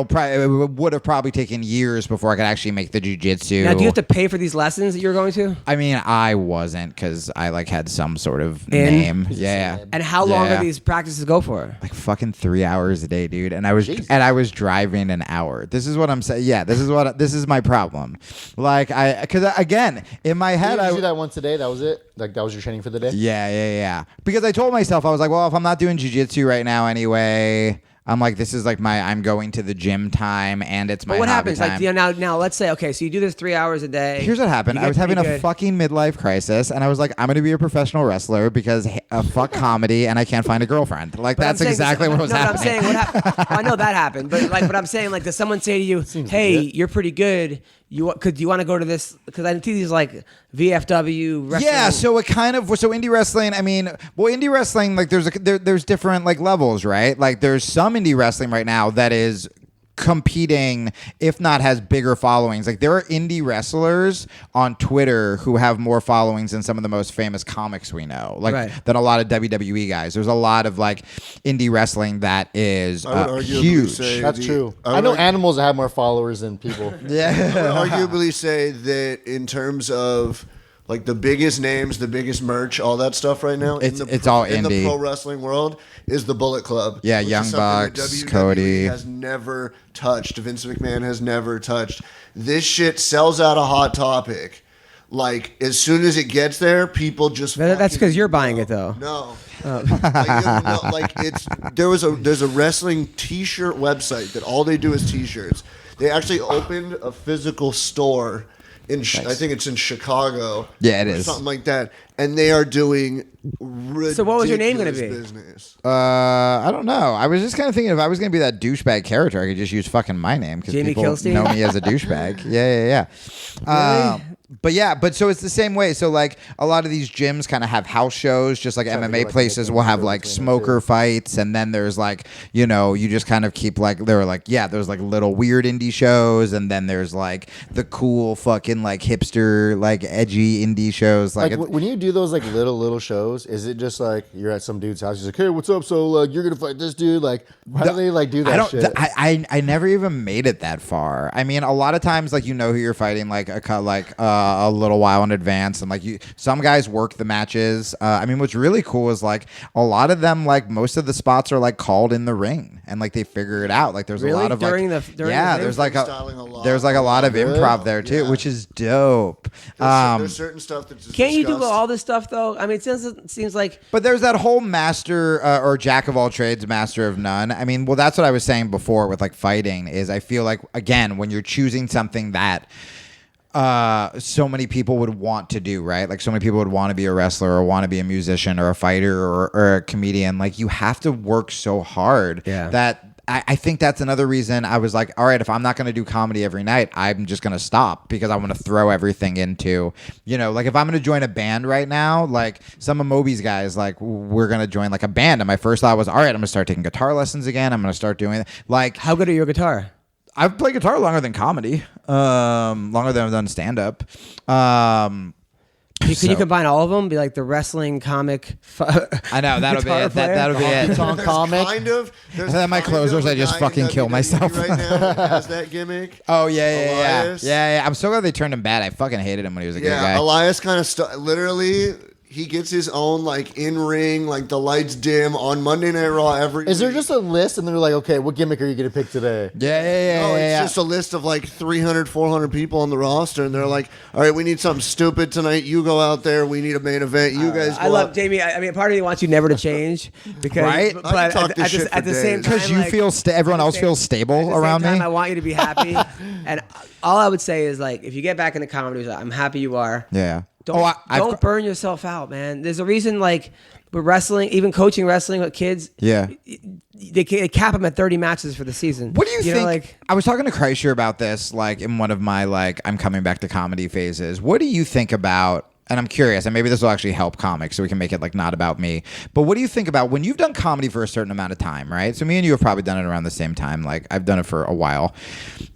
would have probably taken years before I could actually make the jiu-jitsu. Now, do you have to pay for these lessons that you're going to? I mean, I wasn't because I like had some sort of name. Yeah. And how long Yeah. do these practices go for? Like fucking 3 hours a day, dude. And I was driving an hour. This is what I'm saying. Yeah, this is my problem. Like because again, in my head, You do that once a day. That was it. Like that was your training for the day. Yeah. Because I told myself, I was like, well, if I'm not doing jiu-jitsu right now anyway, I'm like, this is like I'm going to the gym time and it's my But what hobby happens? time. Like, you know, now let's say, okay, so you do this 3 hours a day. Here's what happened. You I get was having pretty a good. fucking midlife crisis, and I was like, I'm going to be a professional wrestler because fuck comedy, and I can't find a girlfriend. Like, But I'm that's saying- exactly what was no, happening. But I'm saying, I know that happened, but I'm saying, like, does someone say to you, hey, legit. you're pretty good. Do you want to go to this? Because I see these like VFW wrestling. Yeah, so indie wrestling. I mean, indie wrestling, like there's different like levels, right? Like there's some indie wrestling right now that is competing, if not has bigger followings. Like there are indie wrestlers on Twitter who have more followings than some of the most famous comics we know, like than a lot of WWE guys. There's a lot of like indie wrestling that is I would arguably huge. say That's true. I know animals that have more followers than people. Yeah. I would arguably say that in terms of like the biggest names, the biggest merch, all that stuff right now, It's all in the indie. pro wrestling world is the Bullet Club. Yeah, which is Young something that Bucks, WWE Cody. has never touched. Vince McMahon has never touched. This shit sells out a Hot Topic. like as soon as it gets there, people just That's because you're buying it though. No. There's a wrestling T-shirt website that all they do is T-shirts. They actually opened a physical store in I think it's in Chicago. Yeah, it is something like that, and they are doing ridiculous So what was your name going to be? Business. I don't know. I was just kind of thinking if I was going to be that douchebag character, I could just use fucking my name because Jamie people Kilstein? know me as a douchebag. Yeah. Really? But so it's the same way. So like a lot of these gyms kind of have house shows, just like MMA places will have like smoker fights, and then there's like, you know, you just kind of keep like there's like little weird indie shows, and then there's like the cool fucking like hipster like edgy indie shows. Like when you do those like little shows, is it just like you're at some dude's house, he's like, hey, what's up? So like you're gonna fight this dude? Like why do they like do that shit? I never even made it that far. I mean, a lot of times like you know who you're fighting like a little while in advance, and like some guys work the matches. I mean, what's really cool is like a lot of them, like most of the spots are like called in the ring, and like they figure it out. Like there's a lot of there's like a lot of improv there too, which is dope. There's certain stuff that's just Can't you do discussed. all this stuff though? I mean, it seems like. But there's that whole master or jack of all trades, master of none. I mean, well, that's what I was saying before with like fighting is I feel like, again, when you're choosing something that so many people would want to do, right? Like so many people would want to be a wrestler or want to be a musician or a fighter or a comedian. Like you have to work so hard that I think that's another reason I was like, all right, if I'm not going to do comedy every night, I'm just going to stop because I want to throw everything into, you know, like if I'm going to join a band right now, like some of Moby's guys, like we're going to join like a band. And my first thought was, all right, I'm going to start taking guitar lessons again. I'm going to start doing it. Like, how good are your guitar? I've played guitar longer than comedy, longer than I've done stand-up. Can you combine all of them? Be like the wrestling comic. I know that'll be it. That'll be it. Honky-tonk comic. Kind of. And then my closers, I just fucking kill myself. Right now has that gimmick. Oh yeah. Elias. Yeah. I'm so glad they turned him bad. I fucking hated him when he was a good guy. Yeah, Elias kind of literally. He gets his own like in ring, like the lights dim on Monday Night Raw every. Is there week. just a list and they're like, okay, what gimmick are you gonna pick today? Yeah. No, it's just a list of like 300, 400 people on the roster, and they're like, all right, we need something stupid tonight. You go out there. We need a main event. You guys. Go I love out. Jamie. I mean, part of me wants you never to change because, Right? But I can talk this shit at the for same days. time, Because you like, feel everyone else feels stable around me. I want you to be happy, and all I would say is like, if you get back into comedy, I'm happy you are. Yeah. Don't burn yourself out, man. There's a reason, like, with wrestling, even coaching wrestling with kids, they cap them at 30 matches for the season. What do you think? Know, like, I was talking to Kreischer about this, like, in one of my, like, I'm coming back to comedy phases. What do you think about, and I'm curious, and maybe this will actually help comics so we can make it, like, not about me, but what do you think about when you've done comedy for a certain amount of time, right? So me and you have probably done it around the same time. Like, I've done it for a while.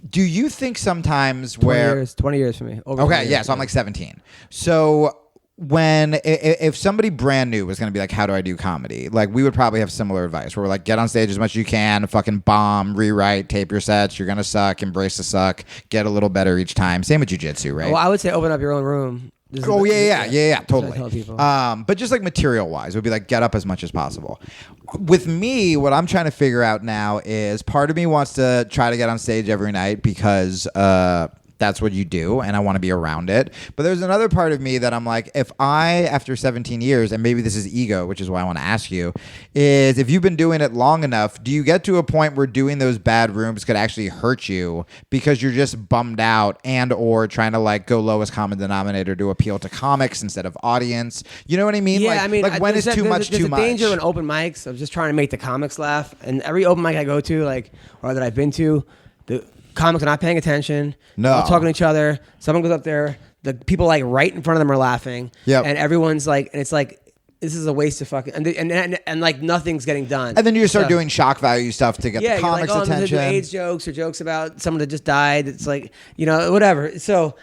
Do you think sometimes 20 years for me. Okay, yeah, so I'm like 17. So if somebody brand new was going to be like, how do I do comedy? Like, we would probably have similar advice where we're like, get on stage as much as you can, fucking bomb, rewrite, tape your sets, you're going to suck, embrace the suck, get a little better each time. Same with jiu-jitsu, right? Well, I would say open up your own room. Oh, yeah, totally. Tell people. But just like material-wise, it would be like, get up as much as possible. With me, what I'm trying to figure out now is part of me wants to try to get on stage every night because that's what you do, and I want to be around it. But there's another part of me that I'm like, if I, after 17 years, and maybe this is ego, which is why I want to ask you, is if you've been doing it long enough, do you get to a point where doing those bad rooms could actually hurt you because you're just bummed out and or trying to like go lowest common denominator to appeal to comics instead of audience? You know what I mean? Yeah, like, I mean, like when is too much too much? There's a danger in open mics of just trying to make the comics laugh. And every open mic I go to, like, or that I've been to, the comics are not paying attention. No. They're all talking to each other. Someone goes up there. The people like right in front of them are laughing. Yep. And everyone's like, and it's like, this is a waste of fucking, and like nothing's getting done. And then you just start doing shock value stuff to get the comics' you're like, oh, attention. AIDS jokes or jokes about someone that just died. It's like, you know, whatever. So,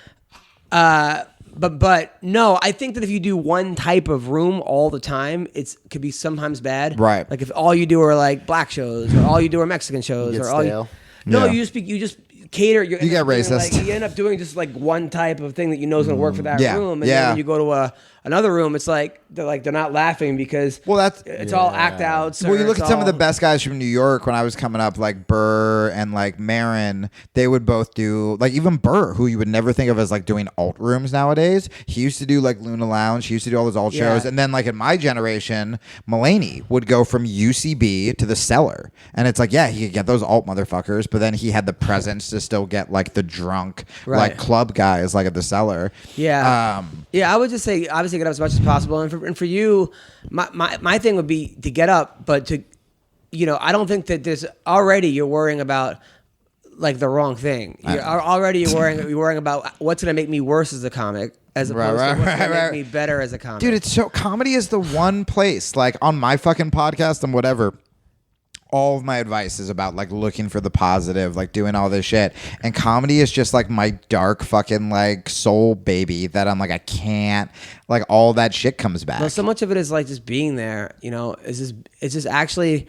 but no, I think that if you do one type of room all the time, it could be sometimes bad. Right. Like if all you do are like black shows or all you do are Mexican shows Get or all stale. No, Yeah. you just cater. You get racist. Like, you end up doing just like one type of thing that you know is going to work for that Yeah. room, and Yeah. then when you go to another room, it's like they're not laughing because it's all act outs. Well, you look at some of the best guys from New York when I was coming up, like Burr and like Marin. They would both do like even Burr, who you would never think of as like doing alt rooms nowadays. He used to do like Luna Lounge. He used to do all those alt shows, and then like in my generation, Mulaney would go from UCB to the Cellar, and it's like he could get those alt motherfuckers, but then he had the presence to still get like the drunk like club guys like at the Cellar. Yeah, I would just say obviously get up as much as possible, and for you, my thing would be to get up, but to, I don't think that there's already you're worrying about like the wrong thing. You're worrying about what's going to make me worse as a comic, as opposed to what's going to make me better as a comic. Dude, it's so comedy is the one place like on my fucking podcast and whatever. All of my advice is about like looking for the positive, like doing all this shit. And comedy is just like my dark fucking like soul baby that I'm like, I can't, like all that shit comes back. Well, so much of it is like just being there, it's just actually,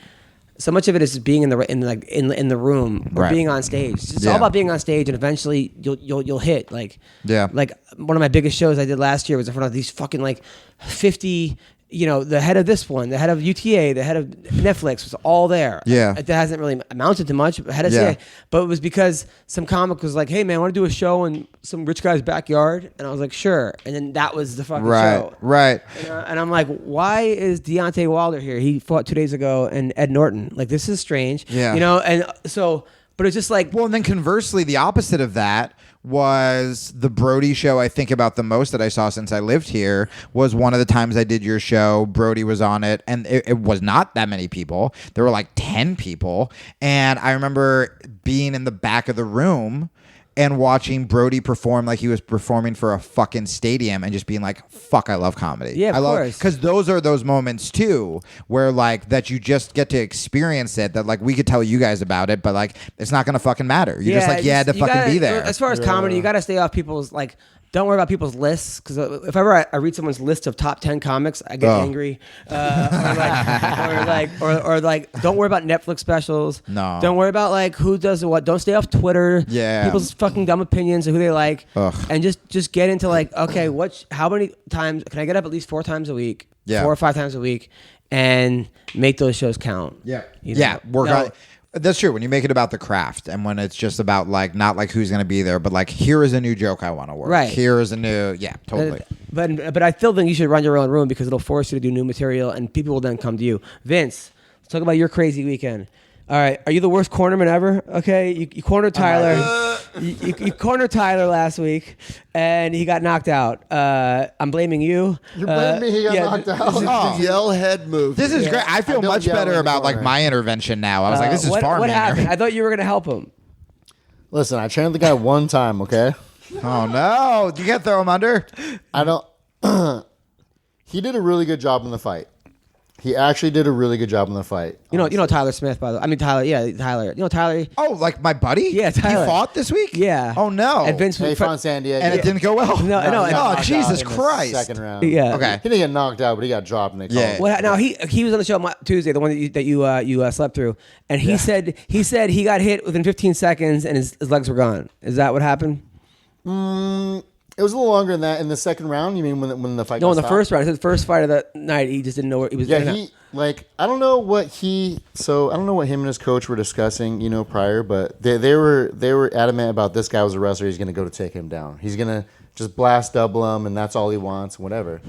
so much of it is just being in the room or being on stage. It's all about being on stage, and eventually you'll hit like one of my biggest shows I did last year was in front of these fucking like 50. The head of this one, the head of UTA, the head of Netflix was all there. Yeah. That hasn't really amounted to much, but head of CA. But it was because some comic was like, hey, man, I want to do a show in some rich guy's backyard. And I was like, sure. And then that was the fucking show. Right. And I'm like, why is Deontay Wilder here? He fought 2 days ago, and Ed Norton. Like, this is strange. Yeah. And so, but it's just like. Well, and then conversely, the opposite of that was the Brody show I think about the most that I saw since I lived here was one of the times I did your show. Brody was on it, and it was not that many people. There were like 10 people, and I remember being in the back of the room and watching Brody perform like he was performing for a fucking stadium and just being like, fuck, I love comedy. Yeah, of course. Because those are those moments too where like that you just get to experience it, that like we could tell you guys about it, but like it's not going to fucking matter. You're just like, to fucking be there. As far as comedy, you got to stay off people's like, don't worry about people's lists, because if ever I read someone's list of top 10 comics, I get angry. Or don't worry about Netflix specials. No. Don't worry about like who does what. Don't stay off Twitter. Yeah. People's fucking dumb opinions of who they like. Ugh. And just get into like, okay, how many times can I get up at least 4 times a week? Yeah. 4 or 5 times a week, and make those shows count. Yeah. Work on. That's true. When you make it about the craft, and when it's just about like not like who's going to be there, but like here is a new joke I want to work. Right. Here is a new totally. But I still think you should run your own room, because it'll force you to do new material, and people will then come to you. Vince, let's talk about your crazy weekend. All right, are you the worst cornerman ever? Okay, you cornered Tyler. You cornered Tyler last week, and he got knocked out. I'm blaming you. You're blaming me. He got knocked out. Yell head move. This is great. I feel much better about like my intervention now. I was like, this is far What meaner. happened? I thought you were going to help him. Listen, I trained the guy one time, okay? Oh no! You can't throw him under. I don't. He did a really good job in the fight. He actually did a really good job in the fight. You know Tyler Smith, by the way. I mean Tyler. Yeah, Tyler. You know Tyler. Oh, like my buddy? Yeah, Tyler. He fought this week? Yeah. Oh no. And Vince He fought in San Diego. And it didn't go well. No. He got Oh knocked Jesus out in the Christ! Second round. Yeah. Okay. He didn't get knocked out, but he got dropped and they called. Yeah. Well, now he was on the show Tuesday, the one that you slept through, and he said he got hit within 15 seconds and his legs were gone. Is that what happened? It was a little longer than that. In the second round, you mean when the fight? No, got in the stopped? first round. His first fight of the night, he just didn't know where he was. Yeah, I don't know what him and his coach were discussing, prior, but they were adamant about this guy was a wrestler. He's going to go to take him down. He's going to just blast double him, and that's all he wants, whatever.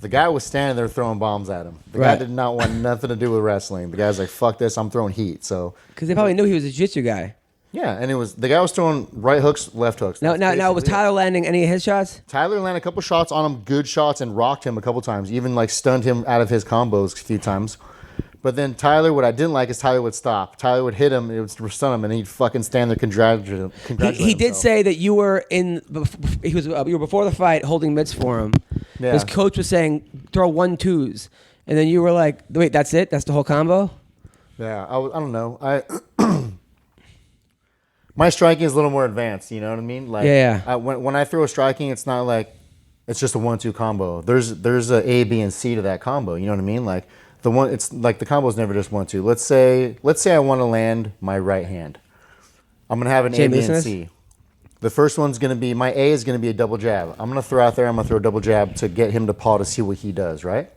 The guy was standing there throwing bombs at him. The guy did not want nothing to do with wrestling. The guy's like, fuck this, I'm throwing heat. So because they probably knew he was a jiu-jitsu guy. yeah, and the guy was throwing right hooks, left hooks. Now, was Tyler landing any of his shots? Tyler landed a couple shots on him, good shots, and rocked him a couple times. Even like stunned him out of his combos a few times. But then Tyler, what I didn't like is Tyler would stop. Tyler would hit him, it would stun him, and he'd fucking stand there congratulate He did himself. say that you were you were before the fight holding mitts for him. Yeah. His coach was saying throw 1-2s, and then you were like, wait, that's it? That's the whole combo? Yeah, I don't know. My striking is a little more advanced. You know what I mean? Like, Yeah. When I throw a striking, it's not like it's just a 1-2 combo. There's a A, B, and C to that combo. You know what I mean? Like it's like the combo is never just 1-2. Let's say I want to land my right hand. I'm going to have an Jamie, A, B, and C. The first one's going to be, my A is going to be a double jab. I'm going to throw out there, I'm going to throw a double jab to get him to Paul to see what he does, right?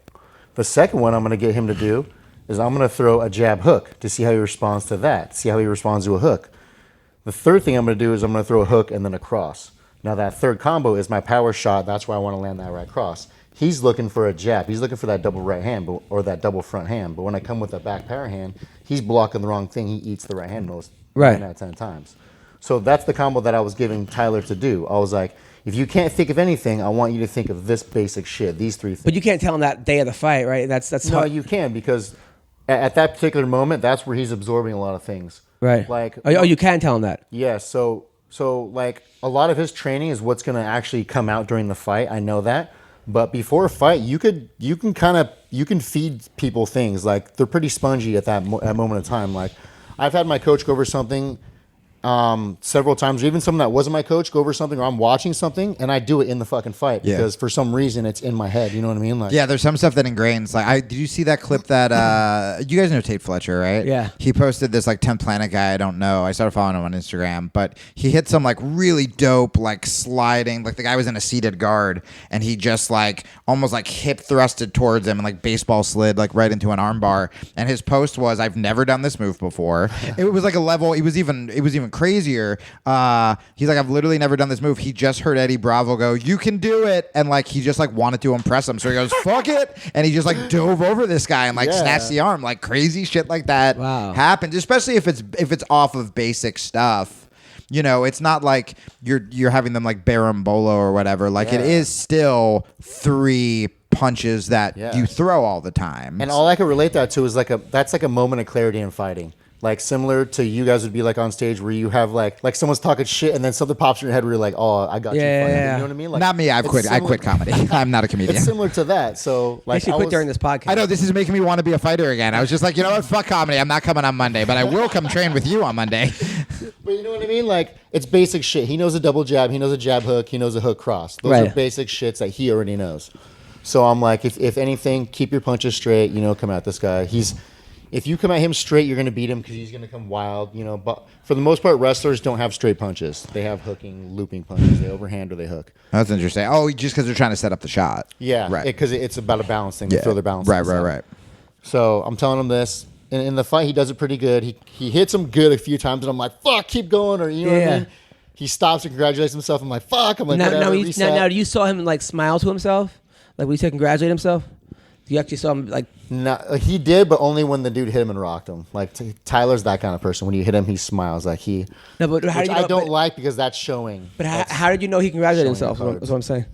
The second one I'm going to get him to do is I'm going to throw a jab hook to see how he responds to that, see how he responds to a hook. The third thing I'm going to do is I'm going to throw a hook and then a cross. Now that third combo is my power shot. That's where I want to land that right cross. He's looking for a jab. He's looking for that double right hand or that double front hand. But when I come with a back power hand, he's blocking the wrong thing. He eats the right hand most 9 out of 10 times. So that's the combo that I was giving Tyler to do. I was like, if you can't think of anything, I want you to think of this basic shit, these 3 things. But you can't tell him that day of the fight, right? That's no, you can, because at that particular moment, that's where he's absorbing a lot of things. Right. Like, you can tell him that. Yeah. So like a lot of his training is what's going to actually come out during the fight. I know that. But before a fight, you can feed people things. Like, they're pretty spongy at that moment of time. Like, I've had my coach go over something several times, or even someone that wasn't my coach go over something, or I'm watching something and I do it in the fucking fight because for some reason it's in my head. You know what I mean? Like, yeah, there's some stuff that ingrains. Like, did you see that clip that you guys know Tate Fletcher, right? Yeah. He posted this like 10th Planet guy. I don't know. I started following him on Instagram, but he hit some like really dope like sliding. Like, the guy was in a seated guard and he just like almost like hip thrusted towards him and like baseball slid like right into an armbar. And his post was, "I've never done this move before." It was like a level. It was even crazier. He's like, "I've literally never done this move." He just heard Eddie Bravo go, "You can do it," and like he just like wanted to impress him, so he goes, "Fuck it," and he just like dove over this guy and like snatched the arm. Like, crazy shit like that happens, especially if it's off of basic stuff. You know, it's not like you're having them like Berimbolo or whatever. Like, it is still 3 punches that you throw all the time. And all I can relate that to is that's like a moment of clarity in fighting. Like, similar to you guys would be like on stage where you have like someone's talking shit and then something pops in your head where you're like, "Oh, I got you." You know what I mean? Like, not me. I quit comedy. I'm not a comedian. It's similar to that. So like, You should quit during this podcast. I know, this is making me want to be a fighter again. I was just like, you know what? Fuck comedy. I'm not coming on Monday, but I will come train with you on Monday. But you know what I mean? Like, it's basic shit. He knows a double jab. He knows a jab hook. He knows a hook cross. Those are basic shits that he already knows. So I'm like, if anything, keep your punches straight. You know, come at this guy. If you come at him straight, you're going to beat him because he's going to come wild. You know, but for the most part, wrestlers don't have straight punches. They have hooking, looping punches. They overhand or they hook. That's interesting. Oh, just because they're trying to set up the shot. Yeah, right. Because it's about a balance thing. They throw their balance. Right. So I'm telling him this. In the fight, he does it pretty good. He hits him good a few times, and I'm like, "Fuck, keep going," or you know what I mean. He stops and congratulates himself. I'm like, "Fuck." I'm like, now "Whatever." you saw him like smile to himself, like when he said congratulate himself. You actually saw him like. No, he did, but only when the dude hit him and rocked him. Like, Tyler's that kind of person. When you hit him, he smiles. Like, he. No, but how which do you know, I don't like because that's showing. But how did you know he congratulated himself? That's what I'm saying.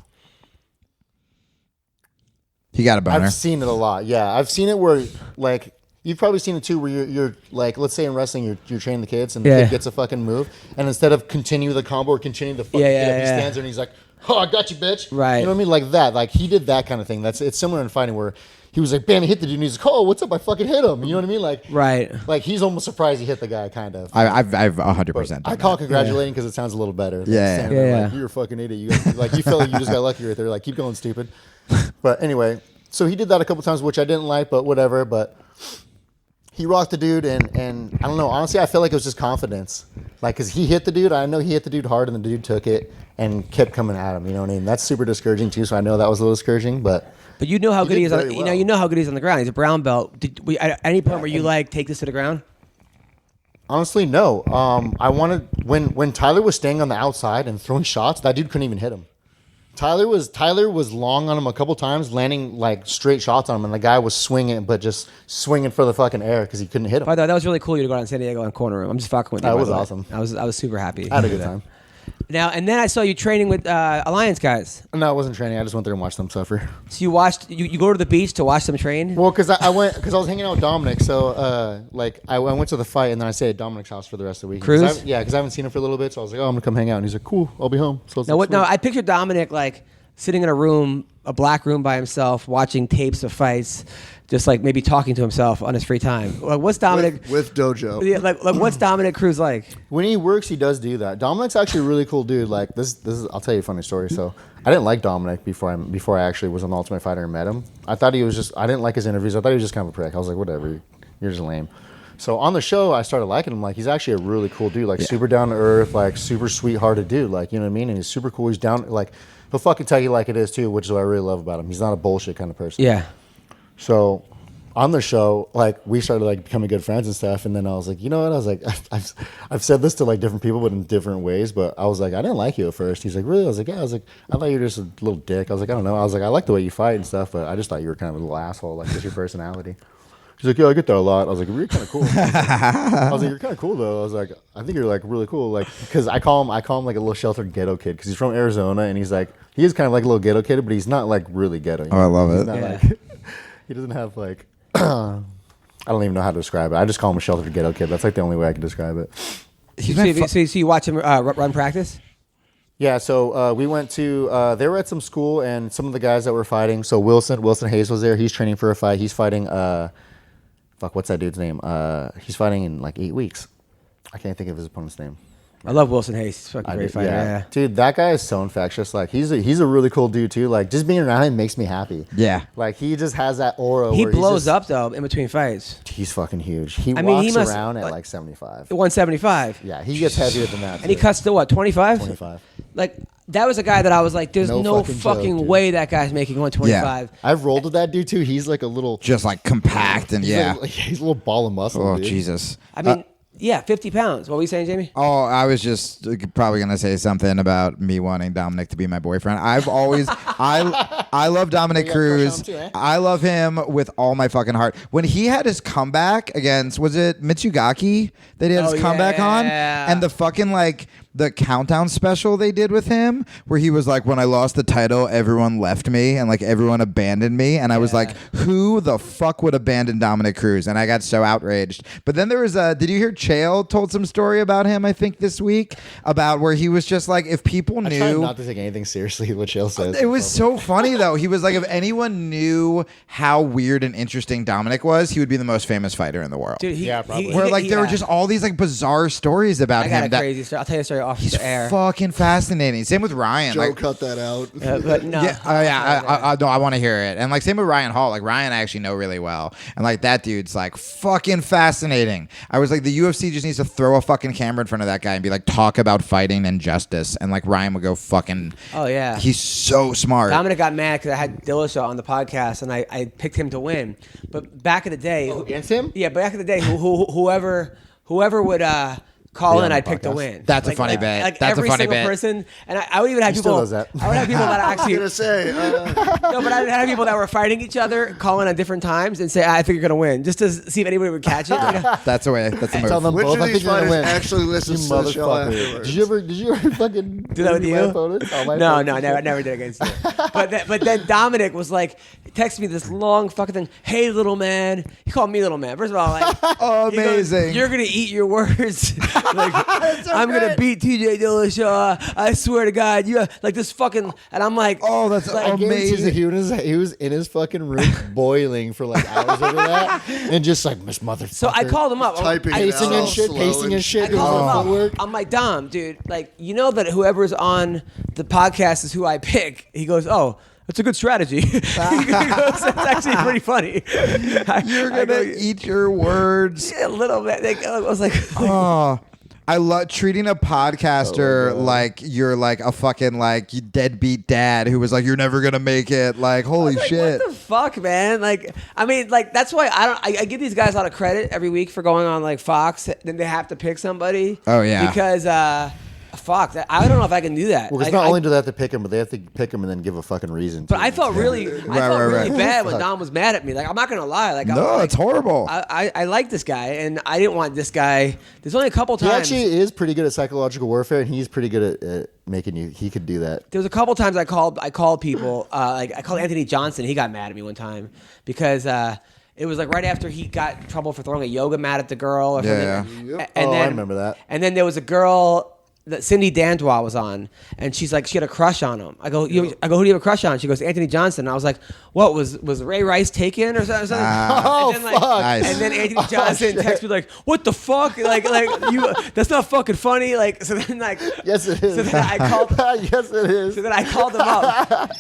He got a boner. I've seen it a lot. Yeah, I've seen it where like. You've probably seen it too, where you're like, let's say in wrestling, you're training the kids, and the kid gets a fucking move, and instead of continue the combo or continue the fucking hit, he stands there and he's like, "Oh, I got you, bitch." Right. You know what I mean? Like that. Like, he did that kind of thing. It's similar in fighting where he was like, "Bam," he hit the dude, and he's like, "Oh, what's up? I fucking hit him." You know what I mean? Like, Like, he's almost surprised he hit the guy, kind of. I've 100%. I call it congratulating because it sounds a little better. Yeah. Like, you're a fucking idiot. You feel like you just got lucky right there. Like, keep going, stupid. But anyway, so he did that a couple times, which I didn't like, but whatever. But he rocked the dude, and I don't know. Honestly, I feel like it was just confidence. Like, because he hit the dude. I know he hit the dude hard, and the dude took it and kept coming at him. You know what I mean? That's super discouraging, too, so I know that was a little discouraging, but you know how good he is. Well. You know how good he is on the ground. He's a brown belt. At any point where you like take this to the ground? Honestly, no. I wanted when Tyler was staying on the outside and throwing shots, that dude couldn't even hit him. Tyler was long on him a couple times, landing like straight shots on him, and the guy was swinging, but just swinging for the fucking air because he couldn't hit him. By the way, that was really cool. You to go out in San Diego and corner room. I'm just fucking with you. That was awesome. I was super happy. I had a good time. Now and then I saw you training with Alliance guys. No, I wasn't training. I just went there and watched them suffer. So you watched you go to the beach to watch them train? Well, because I was hanging out with Dominic, so like I went to the fight and then I stayed at Dominic's house for the rest of the week. Cruise? Because I haven't seen him for a little bit, so I was like, "Oh, I'm gonna come hang out," and he's like, "Cool, I'll be home." So I pictured Dominic like sitting in a black room by himself, watching tapes of fights, just like maybe talking to himself on his free time. Like, what's Dominic with Dojo? Yeah, like what's Dominic Cruz like? When he works, he does do that. Dominic's actually a really cool dude. Like this is. I'll tell you a funny story. So I didn't like Dominic before I actually was on the Ultimate Fighter and met him. I thought he was just. I didn't like his interviews. I thought he was just kind of a prick. I was like, whatever, you're just lame. So on the show, I started liking him. Like, he's actually a really cool dude. Like, super down to earth, like, super sweethearted dude. Like, you know what I mean? And he's super cool. He's down, like, he'll fucking tell you like it is, too, which is what I really love about him. He's not a bullshit kind of person. Yeah. So on the show, like, we started, like, becoming good friends and stuff. And then I was like, you know what? I was like, I've said this to, like, different people, but in different ways. But I was like, I didn't like you at first. He's like, really? I was like, yeah. I was like, I thought you were just a little dick. I was like, I don't know. I was like, I like the way you fight and stuff, but I just thought you were kind of a little asshole. Like, just your personality. He's like, yeah, I get that a lot. I was like, you're kind of cool. I was like, you're kind of cool though. I was like, I think you're like really cool. Like, because I call him like a little sheltered ghetto kid because he's from Arizona and he's like, he is kind of like a little ghetto kid, but he's not like really ghetto. Oh, I love it. Like, he doesn't have like, I don't even know how to describe it. I just call him a sheltered ghetto kid. That's like the only way I can describe it. So you watch him run practice? Yeah, so we went to, they were at some school and some of the guys that were fighting. So Wilson Hayes was there. He's training for a fight. He's fighting, what's that dude's name? He's fighting in like 8 weeks. I can't think of his opponent's name. I love Wilson Hayes. He's a fucking great fighter. Yeah. Dude, that guy is so infectious. Like, he's a really cool dude too. Like, just being around him makes me happy. Yeah. Like, he just has that aura. He where blows up though in between fights. He's fucking huge. He I walks mean, he must, around at like 75. 175. Yeah, he gets heavier than that. And he cuts to what, 25? 25. Like, that was a guy that I was like, there's no fucking joke, way that guy's making 125. I've rolled with that dude too. He's like a little, Just like compact and yeah. he's a little ball of muscle. Oh dude. Jesus. I mean, yeah, 50 pounds. What were you saying, Jamie? Oh, I was just probably gonna say something about me wanting Dominic to be my boyfriend. I've always, I love Dominic Cruz. Too, eh? I love him with all my fucking heart. When he had his comeback against, was it Mitsugaki that he had his comeback on, and the fucking like the countdown special they did with him, where he was like, when I lost the title, everyone left me and like everyone abandoned me, and I was like, who the fuck would abandon Dominic Cruz? And I got so outraged. But then there was did you hear Chael told some story about him, I think this week, about where he was just like, if people knew, I try not to take anything seriously what Chael says. it was so funny though. He was like, if anyone knew how weird and interesting Dominic was, he would be the most famous fighter in the world. Dude, probably. Where like there were just all these like bizarre stories about I him. got a crazy story. I'll tell you a story off He's the air. fucking fascinating. Same with Ryan. Joe, Like, cut that out. But no. I want to hear it. And like same with Ryan Hall. Like Ryan I actually know really well. And like that dude's like fucking fascinating. I was like, the UFC just needs to throw a fucking camera in front of that guy and be like, talk about fighting and justice. And like Ryan would go fucking. Oh yeah. He's so smart. Dominic got mad because I had Dillashaw on the podcast and I picked him to win. But back in the day, against him? Yeah, back in the day, whoever would call in, I'd pick to win. That's a funny bit. Like That's a every funny single bit. person, and I would even have He people. still does that. I would have people that actually. I'm gonna say, No, but I would have people that were fighting each other, call in at different times, and say, "I think you're gonna win," just to see if anybody would catch it. That's the way. That's the move. Tell them which both, of I these think you're gonna fighters win. actually listens to the show Motherfucker. afterwards? Did you ever fucking Do that with you? No, No, I never did against you. But then Dominic was like, texted me this long fucking thing. Hey, little man. He called me little man. First of all, like, Oh, he goes, amazing. you're gonna eat your words. Like, I'm gonna beat TJ Dillashaw. I swear to God, you like this fucking. And I'm like, Oh, that's like, amazing. He was in his fucking room boiling for like hours over that, and just like this motherfucker. So I called him up. Typing it pacing out and shit, slow pacing and shit. I doing called him all up. the work. I'm like, Dom, dude, like, you know that whoever's on the podcast is who I pick. He goes, oh, that's a good strategy. He goes, that's actually pretty funny. You're gonna eat your words. Yeah, a little bit. Like, I was like, Oh, I love treating a podcaster like you're like a fucking like deadbeat dad who was like, you're never gonna make it. Like, holy like, shit. what the fuck, man? Like, I mean, like, that's why I give these guys a lot of credit every week for going on like Fox. Then they have to pick somebody. Oh, yeah. Because fuck, I don't know if I can do that. Well, it's Like, not only do they have to pick him, but they have to pick him and then give a fucking reason. But I felt really, right. bad when Dom was mad at me. Like, I'm not gonna lie. Like, No, it's horrible. I like this guy, and I didn't want this guy. There's only a couple He times. actually is pretty good at psychological warfare, and he's pretty good at making you. He could do that. There was a couple times I called people. Like I called Anthony Johnson. He got mad at me one time because it was like right after he got in trouble for throwing a yoga mat at the girl or something. Yeah. And Oh, then, I remember that. And then there was a girl that Cindy Dandois was on, and she's like, she had a crush on him. I go, who do you have a crush on? She goes, Anthony Johnson. And I was like, what was Ray Rice taken or something? Oh, and then, like, Nice. and then Anthony Johnson texts me like, what the fuck? Like you, that's not fucking funny. Like, so then like, Yes, it is. so then I called. Yes, it is. So then I called him up.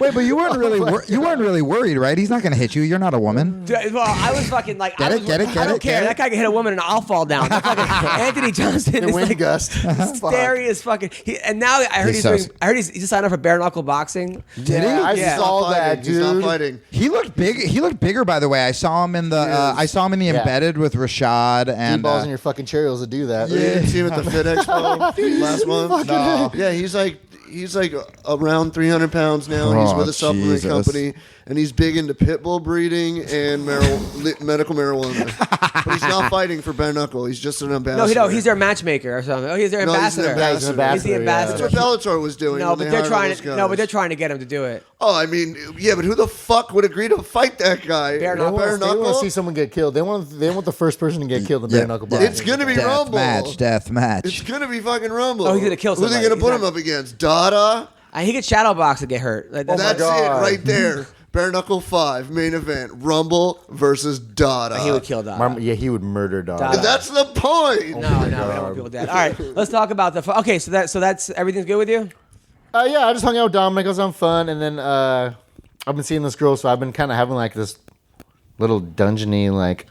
Wait, but you weren't really worried, right? He's not going to hit you. You're not a woman. Dude, well, I was fucking like, Get I it, was, get it, I get don't it, care. get That it. guy can hit a woman and I'll fall down. That fucking Anthony Johnson The is wind like gust. scary as fucking. And now I heard I heard he just signed up for bare knuckle boxing. Did he? I Yeah. saw that, He's not dude. fighting. He looked big. He looked bigger, by the way. I saw him in the. I saw him in the Yeah. embedded with Rashad and. balls in your fucking Cheerios to do that. You didn't see him at the Fit Expo last month? No. Yeah, he's like around 300 pounds now. He's Oh, with a supplement Jesus. company, and he's big into pit bull breeding and medical marijuana. But he's not fighting for bare knuckle. He's just an ambassador. No, he's their matchmaker or something. Oh, he's their No, he's an ambassador. Yeah, he's an ambassador. He's the ambassador. That's what Bellator was doing. No, when but they they're hired all trying those to. guys. No, but they're trying to get him to do it. Oh, I mean, yeah, but who the fuck would agree to fight that guy? Bare They knuckle. want to see someone get killed. They want the first person to get killed in bare knuckle boxing. It's gonna be Death Rumble. death match. It's gonna be fucking Rumble. Oh, he's gonna kill Who are they somebody. gonna put He's him not- up against? Dada. He could shadow box and get hurt. Like, That's it God. right there. Bare Knuckle 5 main event. Rumble versus Dada. he would kill Dada. Yeah, he would murder dog. Dada. That's the point. No, we don't want people dead. All right, let's talk about the. Okay, so that's everything's good with you. Yeah, I just hung out with Dominic. I was on fun, and then I've been seeing this girl, so I've been kind of having like this little dungeony like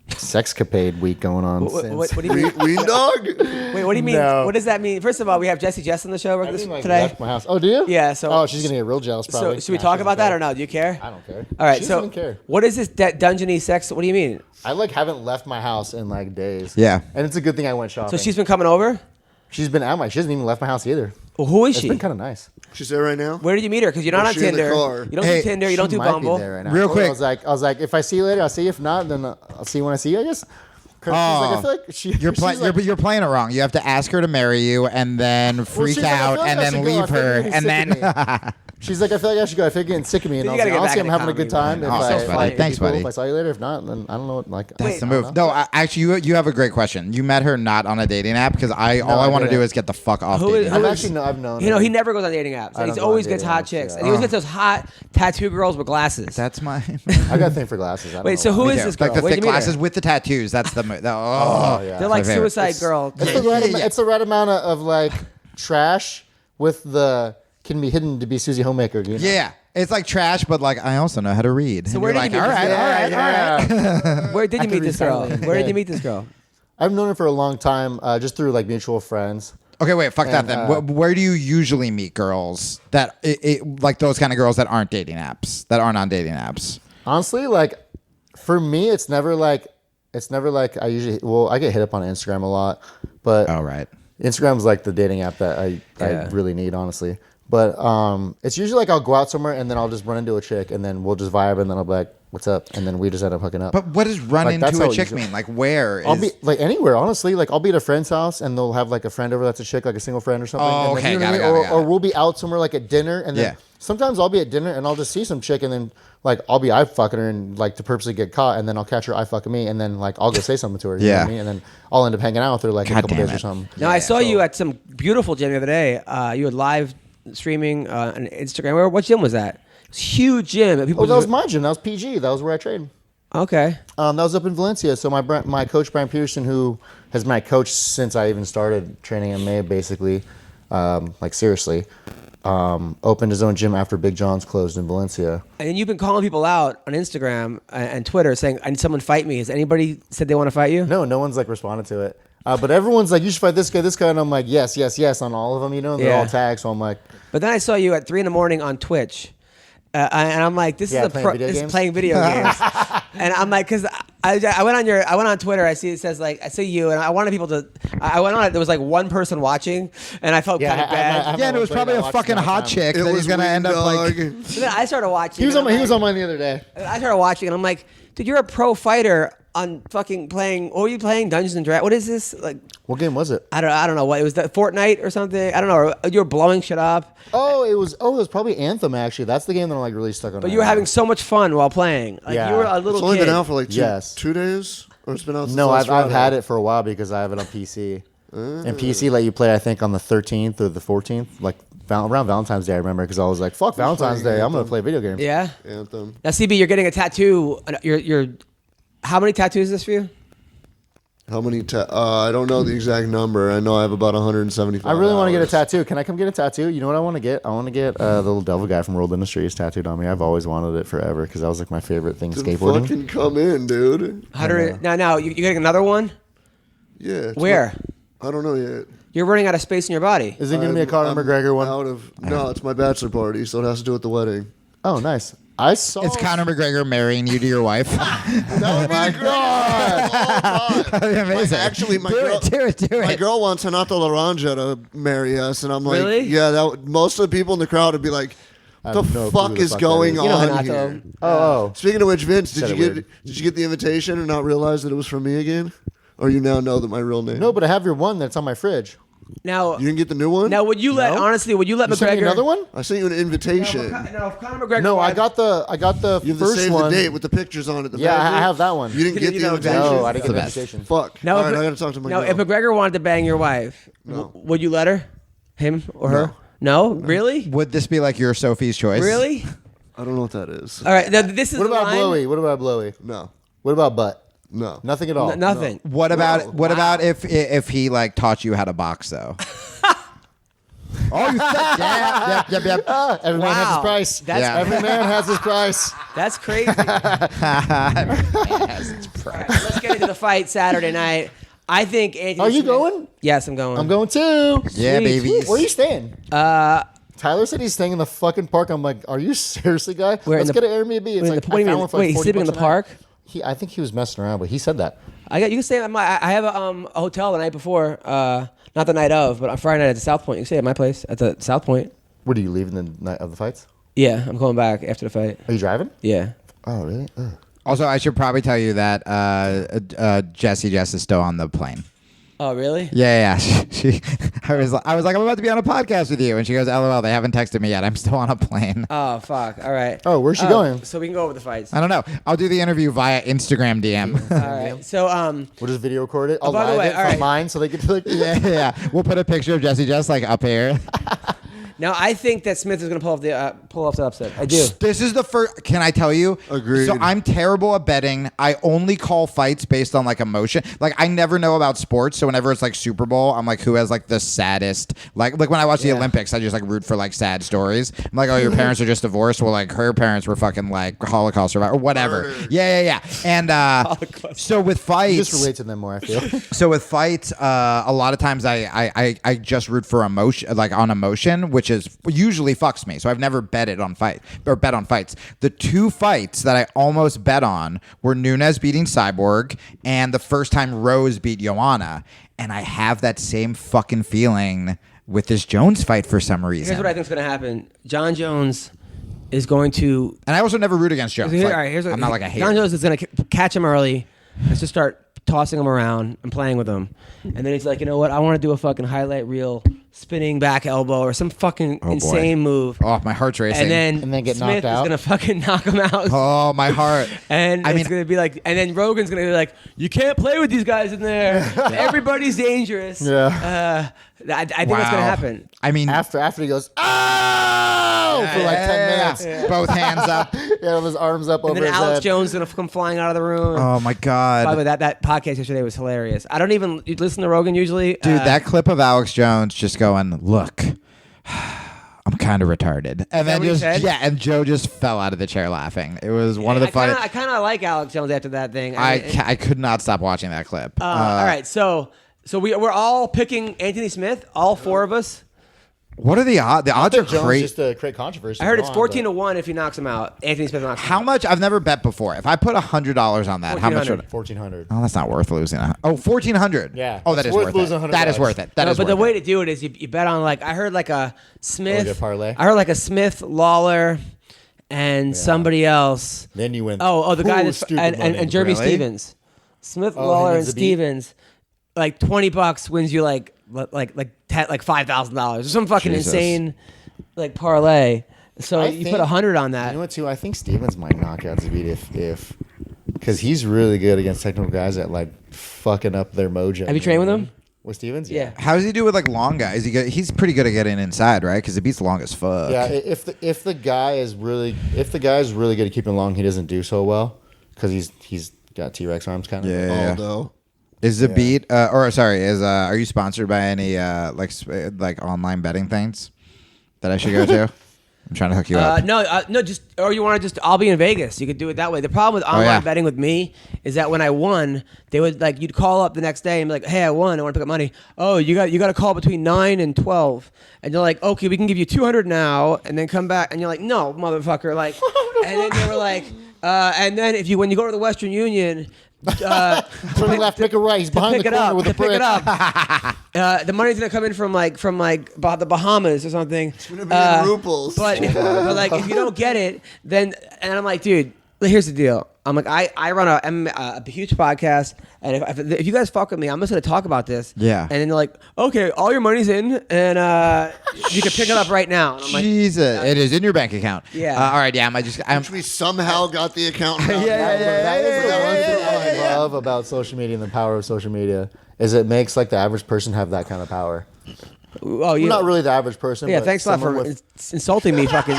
sexcapade week going on. What since. do you mean? Ween dog? Wait, what do you mean? No. What does that mean? First of all, we have Jessy Jess on the show I think, like, today. left my house. Oh, do you? Yeah, so- Oh, she's gonna get real jealous. Probably. So should we Nah, talk she about doesn't that or care. no? Do you care? I don't care. All right, She so doesn't care. what is this dungeony sex? What do you mean? I like haven't left my house in like days. Yeah. and it's a good thing I went shopping. So she's been coming over. she's been out. She hasn't even left my house either. Well, who is It's she? been kind of nice. She's there right now? Where did you meet her? Because you're not Or on she in the Tinder. car? You don't Hey, do Tinder. You don't She do might Bumble. Be there right now. Real quick. I was like, if I see you later, I'll see you. If not, then I'll see you when I see you. I guess. 'Cause she's like, I feel like she. You're, she's like, you're playing it wrong. You have to ask her to marry you and then freak she's like, I out feel like and I then should go. I leave feel like her you're getting and sick then. of me. She's like, I feel like I should go. I feel like you're getting sick of me, and You I was gotta like, get honestly, back I'm in having a comedy, good time. man. If Oh, I, thanks, if buddy. I, Thanks, cool. buddy. If I saw you later, if not, then I don't know. Like, That's Wait, the move. No, actually, you have a great question. You met her not on a tattoo app because all I I want to didn't. do is get the fuck off Who dating is- apps. who I've is- actually I've known. You know, her. he never goes on dating apps. I And he's don't go on always gets dating hot apps, chicks. yeah. And he always gets those hot tattoo girls with glasses. That's my. I got a thing for glasses. I don't Wait, know so why. who Me is too. this girl? Like the Where'd thick you meet her? glasses with the tattoos. That's the. yeah. They're that's like my favorite. Suicide Girl. It's the right. It's the right amount of like trash with the can be hidden to be Susie Homemaker. You know? Yeah, it's like trash, but like I also know how to read. So And where you're did like, you meet all this right, girl? all right. Where did you I meet could this girl? read Where did you silently. meet this girl? I've known her for a long time, just through like mutual friends. Okay, wait, fuck that And, then. Where do you usually meet girls that like those kind of girls that aren't dating apps, that aren't on dating apps? Honestly, like for me, it's never like I usually. Well, I get hit up on Instagram a lot, but Oh, right. Instagram's like the dating app that I Yeah. really need, honestly. But it's usually like I'll go out somewhere and then I'll just run into a chick and then we'll just vibe and then I'll be like, "What's up?" and then we just end up hooking up. But what does run Like, that's into how a it chick usually- mean? Like where? I'll is- be like anywhere, honestly. Like I'll be at a friend's house and they'll have like a friend over that's a chick, like a single friend or something. Oh, and then, okay, you know what I got it, mean? got it. Or we'll be out somewhere like at dinner and then Yeah. sometimes I'll be at dinner and I'll just see some chick and then like I'll be eye fucking her and like to purposely get caught and then I'll catch her eye fucking me and then like I'll go say something to her. You know Yeah. what I mean? And then I'll end up hanging out with her like in a God couple damn days or it. something. Now I saw you at some beautiful gym the other day. You had live streaming on Instagram. What gym was that? It's a huge gym. People Oh, that was just- my gym. That was PG. That was where I trained. okay. That was up in Valencia. So my coach Brian Peterson, who has been my coach since I even started training MMA, basically, like seriously, opened his own gym after Big John's closed in Valencia. And then you've been calling people out on Instagram and Twitter saying, "I need someone fight me." Has anybody said they want to fight you? No one's like responded to it. But everyone's like, "You should fight this guy," and I'm like, "Yes, yes, yes," on all of them. You know, and they're Yeah. all tagged. So I'm like, But then I saw you at 3 a.m. on Twitch. And I'm like, this Yeah, is playing video this is games? playing video games. And I'm like, because I went on Twitter. I see it says like I see you, and I wanted people to. I went on it. There was like one person watching, and I felt kind of bad. Yeah, and it was probably a fucking hot chick It that was he's gonna Wing end up like. Dog. So then I started watching. he was and on I'm he was like- on mine the other day. I started watching, and I'm like, dude, you're a pro fighter on fucking playing. What were you playing? Dungeons and Dragons. What is this? Like, What game was it? I don't know what it was. That Fortnite or something. I don't know. Or you were blowing shit up, Oh, it was probably Anthem actually. That's the game that I'm like really stuck on. but right you were now. having so much fun while playing. Like Yeah. you were a little It's only kid. been out for like Yes. 2 days? Or it's been out since No, last I've Friday? had it for a while because I have it on PC. And PC let you play, I think, on the 13th or the 14th, like around Valentine's Day. I remember because I was like, "Fuck Valentine's Day, I'm gonna play video games." Yeah. Anthem. Now, CB, you're getting a tattoo. You're. How many tattoos is this for you? How many? I don't know the exact number. I know I have about 175. I really want to get a hours. tattoo. Can I come get a tattoo? You know what I want to get? I want to get the little devil guy from World Industries tattooed on me. I've always wanted it forever because that was like my favorite thing Then skateboarding. fucking come in, dude. Now, you getting another one? Yeah. it's Where? not- I don't know yet. You're running out of space in your body. Is it going to be a Conor I'm McGregor one? No, it's my bachelor party, so it has to do with the wedding. Oh, nice. I saw. It's Conor McGregor marrying you to your wife. That would be the greatest. That'd be amazing. Actually, my do girl, it. my girl wants Renata Laranja to marry us, and I'm like, Really? yeah. Most of the people in the crowd would be like, I "The have no clue fuck who the is fuck going that You know on Renato. here?" Oh. Speaking of which, Vince, did Said you it get weird. the invitation and not realize that it was from me again, or you now know that my real name? No, but I have your one that's on my fridge. Now, You didn't get the new one. would you let No? honestly? Would you let You sent McGregor? me another one? I sent you an invitation. No, if Conor McGregor. No, I wanted- got the You have to first save one. the date with the pictures on it. The Yeah, I magnet. have that one. You didn't get You the know invitation. No, I didn't get the the best. invitation. Fuck. Now, All if right, Mc- I gotta talk to my Now, girl. if McGregor wanted to bang your wife, No. would you let her? Him or her? No, really? Would this be like your Sophie's choice? Really? I don't know what that is. All right. Now, this is What the about line. blowy? What about blowy? No, What about butt? no. Nothing at all. Nothing. What about No. what about if he like taught you how to box though? Oh, you said yep. Every man has his Wow. price. That's Yeah. Every man has his price. That's crazy. All right, let's get into the fight Saturday night. I think Anthony. Are you Smith- going? Yes, I'm going. I'm going too. Yeah, Sweet. baby. Where are you staying? Tyler said he's staying in the fucking park. I'm like, are you seriously, guy? Where in Let's the- get an Airbnb. It's Wait, like, what do you I found mean? one for Wait, like he's 40 sleeping in the bucks a night. park? I think he was messing around, but he said that. You can stay at my. I have a hotel the night before. Not the night of, but on Friday night at the South Point. You can stay at my place at the South Point. What are you leaving the night of the fights? Yeah, I'm going back after the fight. Are you driving? Yeah. Oh, really? Ugh. Also, I should probably tell you that Jessy Jess is still on the plane. Oh, really? Yeah. I was like, I'm about to be on a podcast with you, and she goes, "LOL, they haven't texted me yet. I'm still on a plane." Oh, fuck. All right. Oh, where's she going? So we can go over the fights. I don't know. I'll do the interview via Instagram DM. All right. So We'll just video record it. I'll by the live way, it all from right. mine so they can like. yeah. We'll put a picture of Jessy Jess like up here. now I think that Smith is going to pull off the upset. I do. This is the first. Can I tell you? Agreed. So I'm terrible at betting. I only call fights based on like emotion. Like I never know about sports. So whenever it's like Super Bowl, I'm like, who has like the saddest? Like when I watch the Olympics, I just like root for like sad stories. I'm like, oh, your parents are just divorced. Well, like her parents were fucking like Holocaust survivor or whatever. Murdered. Yeah. And so with fights, You just relate to them more. I feel. So with fights, a lot of times I just root for emotion, like on emotion, which is usually fucks me. So I've never bet on fights. The two fights that I almost bet on were Nunes beating Cyborg and the first time Rose beat Joanna. And I have that same fucking feeling with this Jones fight for some reason. Here's what I think is going to happen. John Jones is going to. And I also never root against Jones. All Like, right, here's what, I'm not like a hater. John Jones is going to catch him early. Let's just start tossing him around and playing with him. And then he's like, you know what? I want to do a fucking highlight reel spinning back elbow or some fucking insane move. Oh, my heart's racing. And And then get Smith knocked out? is going to fucking knock him out. Oh, my heart. And I it's mean- going to be like, and then Rogan's going to be like, you can't play with these guys in there. Everybody's dangerous. Yeah. I think that's going to happen. I mean, After he goes, oh, for like 10 minutes. Both hands up. Yeah, with his arms up And over then his Alex head. Jones is going to come flying out of the room. Oh, my God. By the way, that podcast yesterday was hilarious. I don't even you listen to Rogan usually. Dude, that clip of Alex Jones just going, look, I'm kind of retarded. And then what he just, said? yeah, and Joe just fell out of the chair laughing. It was one of the I funniest. kind of like Alex Jones after that thing. I could not stop watching that clip. all right, so we're all picking Anthony Smith, all four of us. What are the odds? The odds are Jones crazy. just to create controversy. I heard it's Come on, 14-1 if he knocks him out. Anthony Smith knocks him How out. much? I've never bet before. If I put $100 on that, how much would? but 1,400. Oh, that's not worth losing. Oh, 1,400. Yeah, Oh, that it's is worth worth losing it. That is $100. worth it. That No, is but the worth way it. to do it is you bet on like I heard like a Smith like a parlay? I heard like a Smith Lawler and somebody else. Then you went. The guy that's stupid and money. Jeremy Really? Stevens, Smith Oh, Lawler him and and Zabit? Stevens, like $20 wins you like $5,000 or some fucking Jesus. insane like parlay. So I you think- put 100 on You that. know what, too? I think Stevens might knock out Zabit if because he's really good against technical guys at like fucking up their mojo. Have you trained with him? With Stevens? Yeah. How does he do with like long guys? He's pretty good at getting inside, right? Because it beats long as fuck. Yeah, if the guy is really good at keeping long, he doesn't do so well because he's got T-Rex arms kind of. Yeah. Aldo. Is the beat are you sponsored by any like online betting things that I should go to? I'm trying to hook you up. No, just or you want to I'll be in Vegas. You could do it that way. The problem with online betting with me is that when I won, they would you'd call up the next day and be like, "Hey, I won. I want to pick up money." Oh, you got to call between 9 and 12, and you're like, "Okay, we can give you 200 now, and then come back." And you're like, "No, motherfucker!" And then they were like, and then when you go to the Western Union. Turn left, pick a right. He's behind the corner with a brick. Pick it up. The money's gonna come in from the Bahamas or something. It's gonna be in rubles. But if you don't get it, then and I'm like, dude, here's the deal. I'm like, I run a huge podcast, and if you guys fuck with me, I'm just gonna talk about this. Yeah. And then they're like, okay, all your money's in, and you can pick it up right now. And I'm like, Jesus, it is in your bank account. Yeah. All right. Yeah. Which we somehow got the account. Yeah. That is the one thing I love about social media and the power of social media is it makes the average person have that kind of power. oh, you Well, not really the average person. Yeah, but thanks a lot for someone with- insulting me, fucking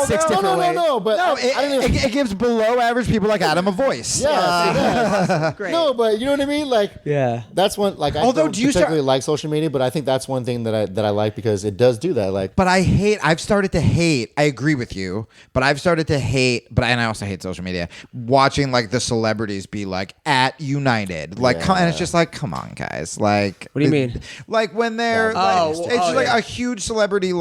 six different ways. No, but No, I don't even. it gives below average people like Adam a voice. Yeah, Great. no, but you know what I mean. Yeah. That's one. I Although, don't do you particularly like social media, but I think that's one thing that I like because it does do that. But I've started to hate, I agree with you, but I've started to hate, and I also hate social media, watching the celebrities be at United. And it's just come on, guys. What do you mean? When they're, it's just yeah. a huge celebrity,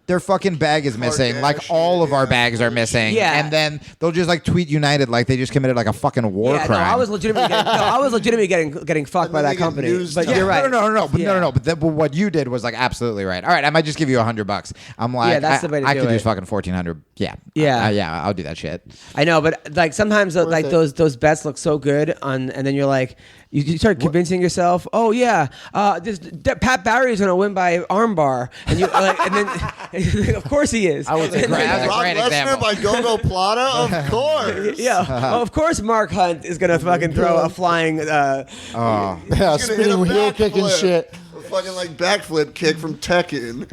their fucking bag is missing. All of our bags are missing. Yeah. And then they'll just tweet United they just committed a fucking war Yeah, crime. no, I was legitimately getting fucked by that company. But you're right. No. But what you did was absolutely right. All right, I might just give you $100. I'm like, Yeah, that's the way to I do could it. use fucking $1,400. Yeah, Yeah. I'll do that shit. I know, but sometimes it. those bets look so good and then you're like, you start convincing yourself, oh yeah, Pat Barry's gonna win by armbar, and you and then of course he is. I would say that's a Brock great Lesnar example. by Gogo Plata, of course. Yeah, of course Mark Hunt is gonna fucking throw a flying. Yeah, He's gonna hit spinning a wheel kick and backflip. shit. A fucking backflip kick from Tekken.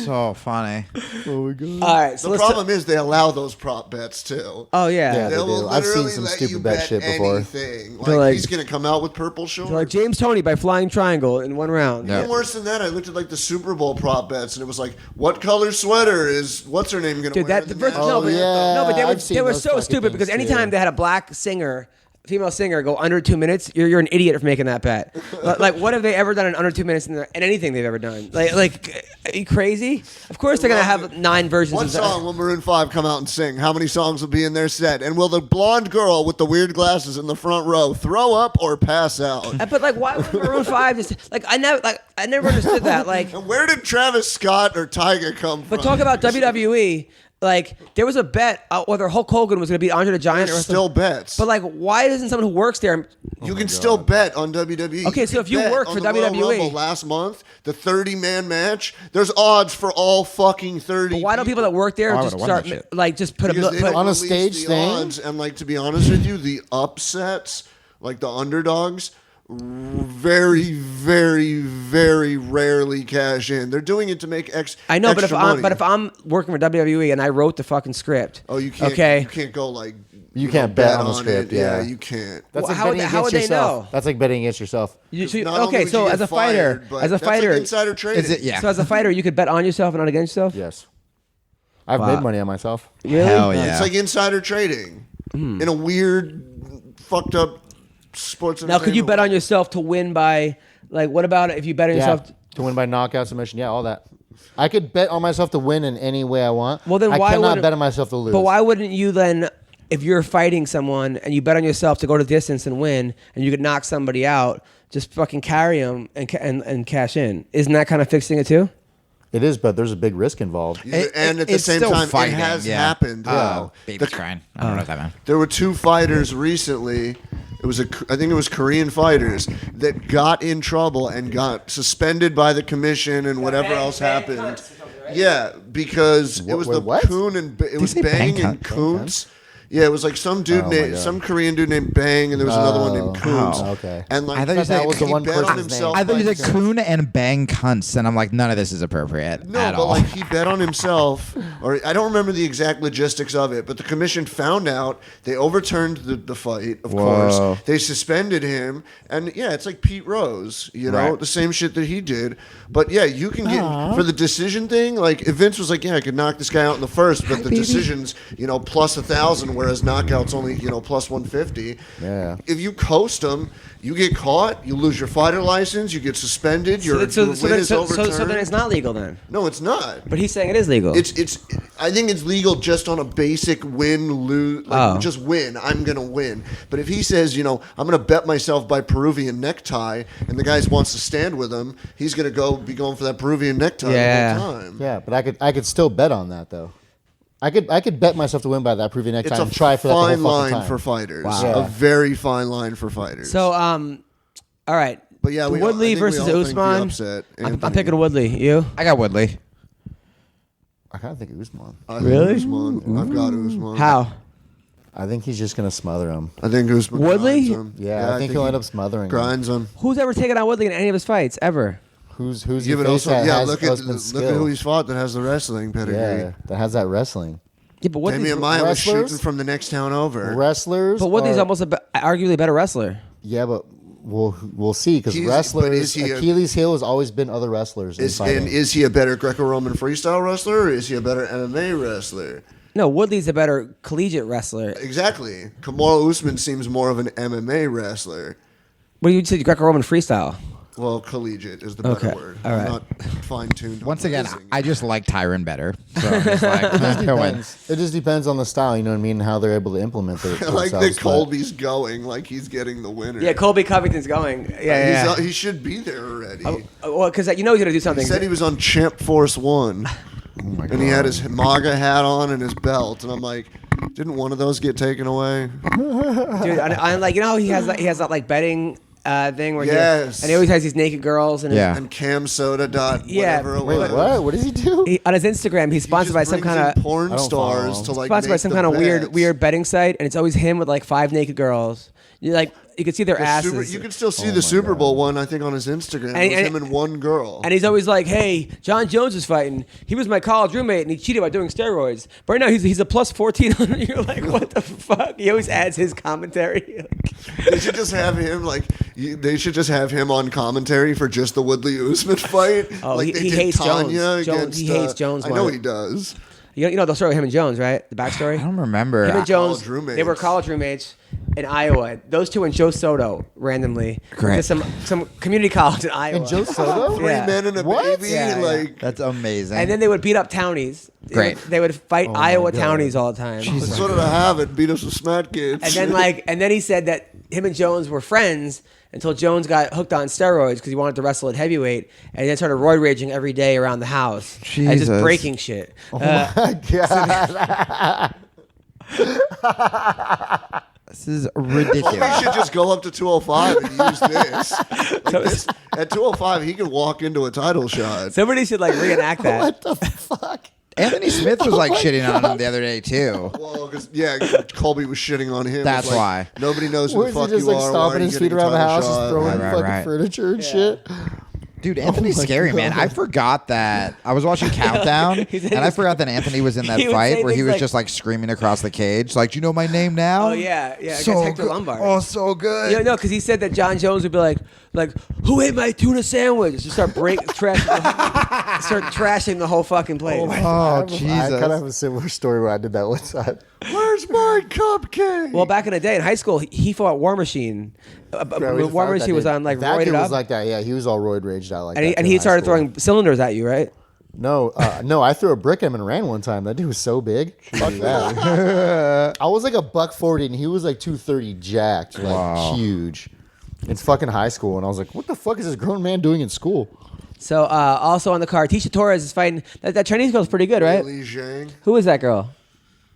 So funny. All right, so The let's problem is they allow those prop bets too. oh yeah. Yeah. They They will do. I've seen literally some let stupid you bet bet shit before. anything. They're He's gonna come out with purple shorts. Like James Toney by flying triangle in one round. Yeah. Even worse than that, I looked at the Super Bowl prop bets, and it was what color sweater is what's her name gonna Dude, wear? that in the first, national no, but, yeah, no, but they I've seen were those so fucking stupid because things, anytime too. they had a black female singer go under 2 minutes, you're an idiot for making that bet. What have they ever done in under 2 minutes in anything they've ever done? Are you crazy? Of course they're gonna have 9 versions. What of song will Maroon 5 come out and sing? How many songs will be in their set? And will the blonde girl with the weird glasses in the front row throw up or pass out? But why would Maroon 5 just I never understood that. And where did Travis Scott or Tyga come from? But talk about WWE. There was a bet whether Hulk Hogan was going to beat Andre the Giant. There's or still bets. But why doesn't someone who works there? You can still bet on WWE. Okay, so can if you bet work on for the Royal WWE Rumble last month, the 30-man match, there's odds for all fucking 30. But why don't people that work there I just would've won start that shit. just put Because they don't on a release stage the thing? odds, and to be honest with you, the upsets, the underdogs, very, very, very rarely cash in. They're doing it to make I know, but extra if I'm working for WWE and I wrote the fucking script, oh, you can't. Okay, You can't go You can't bet on the it. script. Yeah, Yeah, you can't. That's Well, like how betting would- how against would they yourself. know? That's like betting against yourself. Not only would so you as get a fighter, fired, but as a that's fighter, insider trading. Is it? Yeah. So as a fighter, you could bet on yourself and not against yourself. Yes, I've Wow. made money on myself. Really? Hell yeah. It's like insider trading in a weird, fucked up sports. Now, could you bet on yourself to win by what about if you bet on Yeah, yourself? to win by knockout submission. Yeah, all that. I could bet on myself to win in any way I want. Well, then I why cannot wouldn't- bet on myself to lose. But why wouldn't you then, if you're fighting someone and you bet on yourself to go to distance and win, and you could knock somebody out, just fucking carry them and cash in? Isn't that kind of fixing it too? It is, but there's a big risk involved. And at the it's same still time, fighting, it has yeah. happened. though. Baby's crying. I don't know what that meant. There were 2 fighters recently. I think it was Korean fighters that got in trouble and got suspended by the commission and whatever else happened. Yeah, because it was Wait, the what? Kuhn and it was say Bang Bang and Cunt? Kuntz. Yeah, it was like some dude named some Korean dude named Bang, and there was another one named Coons. Oh, okay. And like I thought you said that was the he one bet on person's himself. name. I thought you by said Coon and Bang cunts, and I'm like, none of this is appropriate No, at but all. like he bet on himself, or I don't remember the exact logistics of it, but the commission found out. They overturned the fight, of course. They suspended him, and yeah, it's like Pete Rose, Right. the same shit that he did. But yeah, you can get for the decision thing. Like if Vince was like, yeah, I could knock this guy out in the first, but the decision's plus 1,000, whereas knockout's only plus 150. Yeah. If you coast him, you get caught, you lose your fighter license, you get suspended, your win is overturned. So then it's not legal then. No, it's not. But he's saying it is legal. I think it's legal just on a basic lose, just win. I'm gonna win. But if he says, I'm gonna bet myself by Peruvian necktie, and the guy wants to stand with him, he's gonna be going for that Peruvian necktie the whole time. Yeah, but I could still bet on that though. I could bet myself to win by that Peruvian necktie. It's a and try for that the fine whole fucking line time. for fighters. Wow. Yeah. A very fine line for fighters. So, all right. But yeah, Woodley versus Usman. I'm picking Woodley. You? I got Woodley. I kind of think Usman. Really? I've got Usman. How? I think he's just gonna smother him. I think Usman Woodley? grinds him. Yeah, I think he'll end up smothering him. Grinds him. Who's ever taken on Woodley in any of his fights ever? Who's Yeah, the but face also, that has look at Usman's skill? who he's fought that has the wrestling pedigree. Yeah, that has that wrestling. Yeah, but Woodley's, Damian Maia was wrestlers? shooting from the next town over. Wrestlers. but Woodley's are- almost arguably a better wrestler. Yeah, but we'll see because But wrestlers. is he Achilles' heel has always been other wrestlers. in fighting. And is he a better Greco-Roman freestyle wrestler, or is he a better MMA wrestler? No, Woodley's a better collegiate wrestler. Exactly. Kamaru Usman seems more of an MMA wrestler. What you said, Greco-Roman freestyle. Well, collegiate is the better Okay. word. All I'm right. not fine-tuned. Once again, amazing. I just like Tyron better. So I'm just like, go in. It just depends on the style, you know what I mean, and how they're able to implement it. I like that Colby's going like he's getting the winner. Yeah, Colby Covington's going. Yeah. He should be there already. Well, because he's going to do He something. said he was on Champ Force 1. Oh my God. And he had his MAGA hat on and his belt. And I'm like, didn't one of those get taken away? Dude, I'm like, how he has that like betting thing where Yes. and he always has these naked girls and Yeah. And CamSoda. Yeah. Whatever it Wait, was. what? What does he do? on his Instagram he's sponsored by some kind of porn I don't follow stars him. to like sponsored by make some the kind of bets. weird betting site, and it's always him with like 5 naked girls. You could see their asses. You can still see Oh the my Super God. Bowl one, I think, on his Instagram. And- It was and- him and one girl. And he's always like, "Hey, John Jones is fighting. He was my college roommate, and he cheated by doing steroids. But right now, he's a plus 1400." You're like, "What the fuck?" He always adds his commentary. They should just have him they should just have him on commentary for just the Woodley Usman fight. Oh, like he they did hates Tanya Jones. against, He hates Jones I know more. he does. You know the story with him and Jones, right? The backstory. I don't remember. Him and Jones, College roommates. they were college roommates in Iowa. Those two and Joe Soto randomly. Great. Just some community college in Iowa. And Joe Soto? Three Yeah. men and a What? baby. Yeah, yeah. like That's amazing. And then they would beat up townies. Great. They would fight my Iowa God. townies all the time. that's what I have it. Beat up some smat kids. And then he said that him and Jones were friends until Jones got hooked on steroids because he wanted to wrestle at heavyweight, and then started roid raging every day around the house and just Jesus. breaking shit. This is He ridiculous. should just go up to 205 and use this. At 205, he could walk into a title shot. Somebody should like reenact that. What the fuck? Anthony Smith was like shitting on him the other day too. Well, because Colby was shitting on him. That's It's like, why. Nobody knows who Where the is he fuck just you like are. Why are stomping you his getting feet a around the title house, just shot? throwing Right, fucking right. furniture and shit? Dude, Anthony's my scary, man. God. I forgot that. I was watching Countdown, He said and I he's- forgot that Anthony was in that he would fight say where he things was like- just like screaming across the cage, like, "Do you know my name now?" Oh yeah, against so Hector good. Lombard. Oh, so good. Yeah, no, because he said that John Jones would be like, who ate my tuna sandwich? Just start trashing the whole fucking place. Oh, I Jesus. kind of have a similar story where I did that one time. Where's my cupcake? Well, back in the day in high school, he fought War Machine. War Machine was on like that roided dude up, was like that. Yeah, he was all roid raged out like and that. and in he high started school. throwing cylinders at you, right? No, I threw a brick at him and ran one time. That dude was so big. Fuck that. I was like $140 and he was like 230 jacked, like huge. It's fucking high school, and I was like, "What the fuck is this grown man doing in school?" So also on the card, Tisha Torres is fighting. That Chinese girl's pretty good, right? Li Zhang. Who is that girl?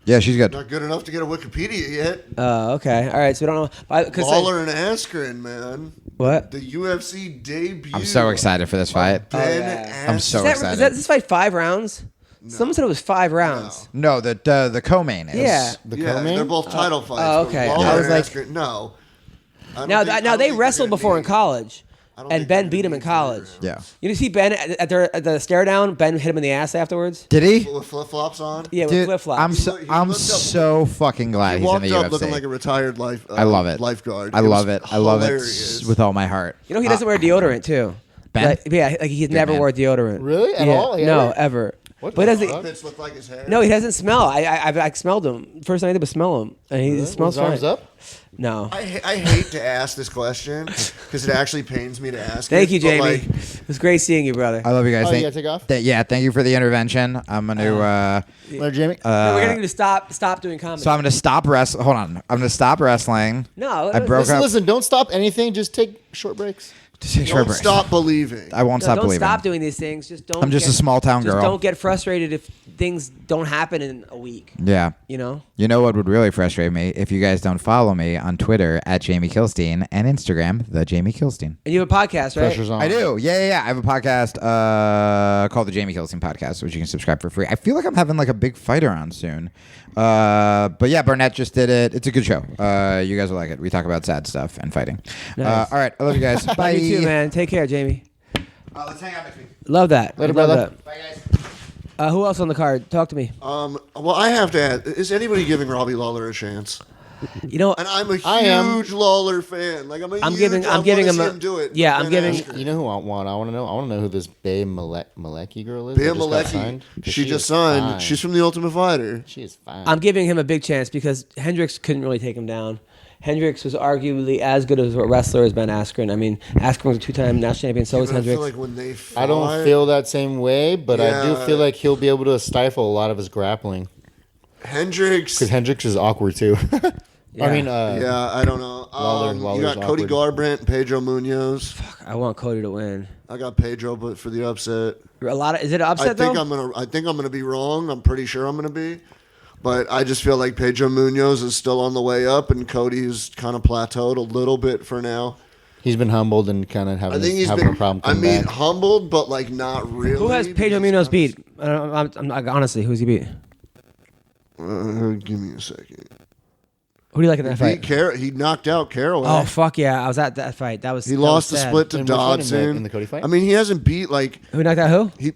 Yeah, she's good. Not good enough to get a Wikipedia yet. Okay, all right. So we don't know. Lawler and Askren, man. What? The UFC debut. I'm so excited for this fight. Ben yeah. Askren. I'm so Is excited. that this fight 5 rounds? Someone said it was 5 rounds. No, the co-main is. Yeah. The Yeah, co-main? they're both title fights. Oh, but okay. Lawler I was and like- Askren, no. I don't Now, think- I now don't they think wrestled they're gonna before in need- college, I don't and think Ben they're beat him gonna in need college. 3 rounds. You see Ben at the stare down. Ben hit him in the ass afterwards. Did he? With flip-flops on? Yeah, with Dude, flip flops. I'm so He I'm looked up- so fucking glad He he's in walked the up UFC. looking like a retired I love it. lifeguard. I was love it. I love it hilarious. with all my heart. You know he doesn't wear deodorant too. Ben? Like he's never man. wore deodorant. Really? At Yeah. all? He No, ever? ever. What But he the doesn't. fuck? Armpits look like his hair. No, he doesn't smell. I smelled him. First thing I did was smell him, and he smells His arms fine. up? No. I hate to ask this question because it actually pains me to ask. Thank it, you, but, Jamie. like, It was great seeing you, brother. I love you guys. Oh, Thank, you gotta take off? Thank you for the intervention. I'm gonna. Later, Jamie. No, we're gonna need to stop doing comedy. So I'm gonna stop wrestling. Hold on. I'm gonna stop wrestling. No, I broke Listen, up. listen, don't stop anything. Just take short breaks. Just take short don't breaks. stop believing. I won't stop don't believing. stop doing these things. Just don't. I'm just a small town just girl. Don't get frustrated if things don't happen in a week. Yeah. You know. You know what would really frustrate me if you guys don't follow me on Twitter at Jamie Kilstein and Instagram the Jamie Kilstein. And you have a podcast, right? Pressure's on. I do. Yeah. I have a podcast called the Jamie Kilstein Podcast, which you can subscribe for free. I feel like I'm having like a big fighter on soon. But yeah, Garnett just did it. It's a good show. You guys will like it. We talk about sad stuff and fighting. Nice. All right. I love you guys. Bye. You too, man. Take care, Jamie. Let's hang out next week. Love that. Later, Love brother. that. Bye, guys. Who else on the card? Talk to me. Well, I have to ask: is anybody giving Robbie Lawler a chance? You know, And I'm a I am. huge Lawler fan. Like I'm giving him a. do it. Yeah, I'm Ben giving. Askren. You know who I want? I want to know. I want to know who this Bay Malecki girl is. Bea that just got Malecki. signed? 'Cause She just is signed. fine. She's from the Ultimate Fighter. She is fine. I'm giving him a big chance because Hendricks couldn't really take him down. Hendricks was arguably as good as a wrestler as Ben Askren. I mean, Askren was a 2-time national champion. So was But I Hendricks. feel like when they fight, I don't feel that same way, but I do Yeah. feel like he'll be able to stifle a lot of his grappling Hendricks. because Hendricks is awkward too. Yeah. I mean, Yeah, I don't know. Lawler's you got Cody awkward. Garbrandt and Pedro Munoz. I want Cody to win. I got Pedro, but for the upset. Is it an upset though? I think I'm gonna be wrong. I'm pretty sure I'm gonna be. But I just feel like Pedro Munoz is still on the way up, and Cody's kind of plateaued a little bit for now. he's been humbled and kind of I think he's having been. a problem. I coming mean, back. humbled, but like not really. Who has Pedro Munoz beat? Honestly, who's he beat? Give me a second. Who do you like in that fight? He knocked out Caraway. Oh fuck yeah! I was at that fight. That was. He that lost was the sad. split to In which one? Dodson. In the Cody fight? I mean, he hasn't beat like Who knocked out who?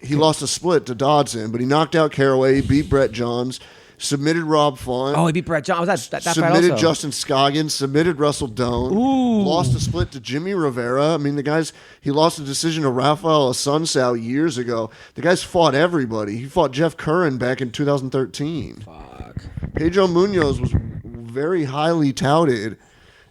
he lost a split to Dodson, but he knocked out Caraway. He beat Brett Johns. Submitted Rob Font. Oh, he beat Brett John. Was that fight Submitted also? Justin Scoggins. Submitted Russell Doan. Lost a split to Jimmy Rivera. I mean, he lost a decision to Rafael Asuncao years ago. The guy's fought everybody. He fought Jeff Curran back in 2013. Fuck. Pedro Munoz was very highly touted,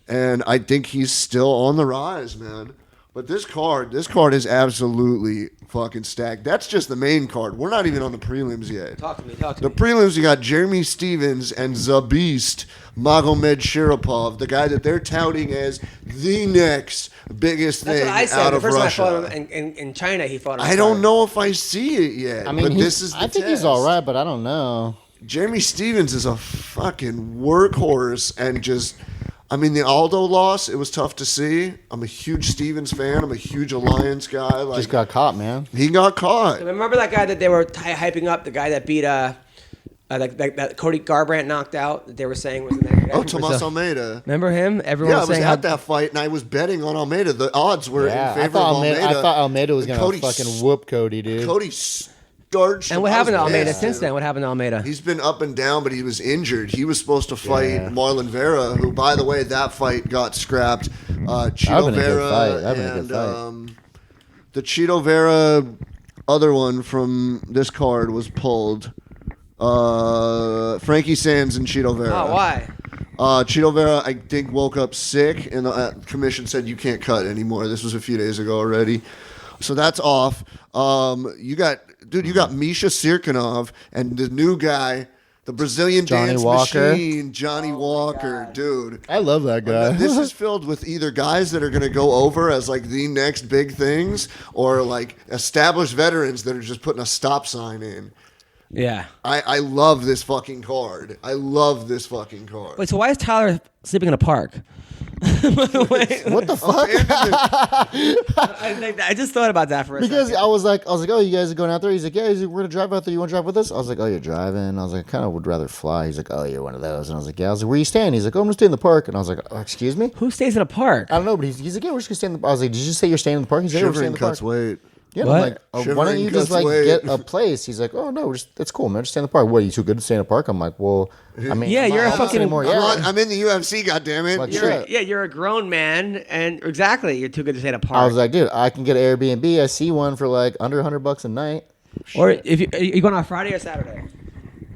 and I think he's still on the rise, man. But this card is absolutely fucking stacked. That's just the main card. We're not even on the prelims yet. Talk to me. The prelims, you got Jeremy Stevens and the Beast, Magomed Sharapov, the guy that they're touting as the next biggest That's thing what I said. out The of first time I fought Russia. him in China, he fought him. I don't know if I see it yet. I mean, but this is the I think test. he's all right, but I don't know. Jeremy Stevens is a fucking workhorse and just. I mean, the Aldo loss, it was tough to see. I'm a huge Stevens fan. I'm a huge Alliance guy. Like, Just got caught, man. he got caught. Remember that guy that they were hyping up? The guy that beat that Cody Garbrandt knocked out. That they were saying was the next guy. Oh, Tomas Almeida. Remember him? Everyone Yeah, I was was saying at that fight, and I was betting on Almeida. The odds were Yeah, in favor of Almeida. I thought Almeida was And gonna fucking whoop Cody, dude. Cody starched And him. what I was happened to Almeida pissed, since dude. then? What happened to Almeida? He's been up and down, but he was injured. He was supposed to fight Yeah. Marlon Vera, who, by the way, that fight got scrapped. Cheeto been a good Vera fight. That'd been a and good fight. The Cheeto Vera other one from this card was pulled. Frankie Sands and Cheeto Vera. Oh, why? Cheeto Vera, I think, woke up sick, and the commission said you can't cut anymore. This was a few days ago already. So that's off. You got Misha Sirkinov and the new guy, the Brazilian Johnny dance Walker. machine, Johnny Walker, dude. I love that guy. This is filled with either guys that are going to go over as like the next big things, or like established veterans that are just putting a stop sign in. Yeah. I love this fucking card. I love this fucking card. Wait, so why is Tyler sleeping in a park? Wait, What the fuck? I just thought about that for a Because second. I was like, oh, you guys are going out there? He's like, yeah, we're gonna drive out there. You want to drive with us? I was like, oh, you're driving. I was like, I kind of would rather fly. He's like, oh, you're one of those. And I was like, yeah. I was like, where you staying? He's like, oh, I'm gonna stay in the park. And I was like, oh, excuse me? Who stays in a park? I don't know, but he's like, yeah, we're just gonna stay in the. I was like, did you say you're staying in the park? He's like, yeah, we're staying in Shivering the park. cuts weight. Yeah, and What? I'm like, why don't Shivering you just cuts like weight. get a place? He's like, oh no, that's cool, man. Just stay in the park. What, are you too good to stay in the park? I'm like, well, I mean, Yeah, I'm you're not a fucking- anymore. Yeah, I'm in the UFC, goddammit. Like, You're, shit. you're a grown man, and exactly, you're too good to stay in a park. I was like, dude, I can get an Airbnb. I see one for like under $100 a night. or if you, are you going on Friday or Saturday?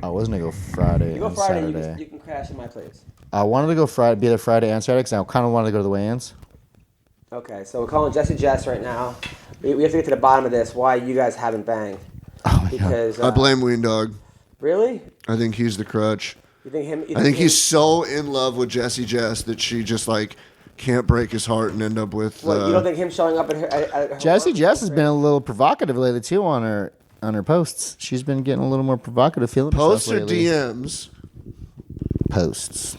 I was gonna go Friday You go and Friday, Saturday. you can crash in my place. I wanted to go Friday, be there Friday and Saturday because I kind of wanted to go to the weigh-ins. Okay, so we're calling Jessy Jess right now. We have to get to the bottom of this. Why you guys haven't banged? Oh my god. Because I blame Ween Dog. Really? I think he's the crutch. You think him? I think he's so in love with Jessy Jess that she just like can't break his heart and end up with. What, you don't think him showing up at her Jessy work? Jess has been a little provocative lately too on her posts. She's been getting a little more provocative feeling. posts or lately. DMs? Posts.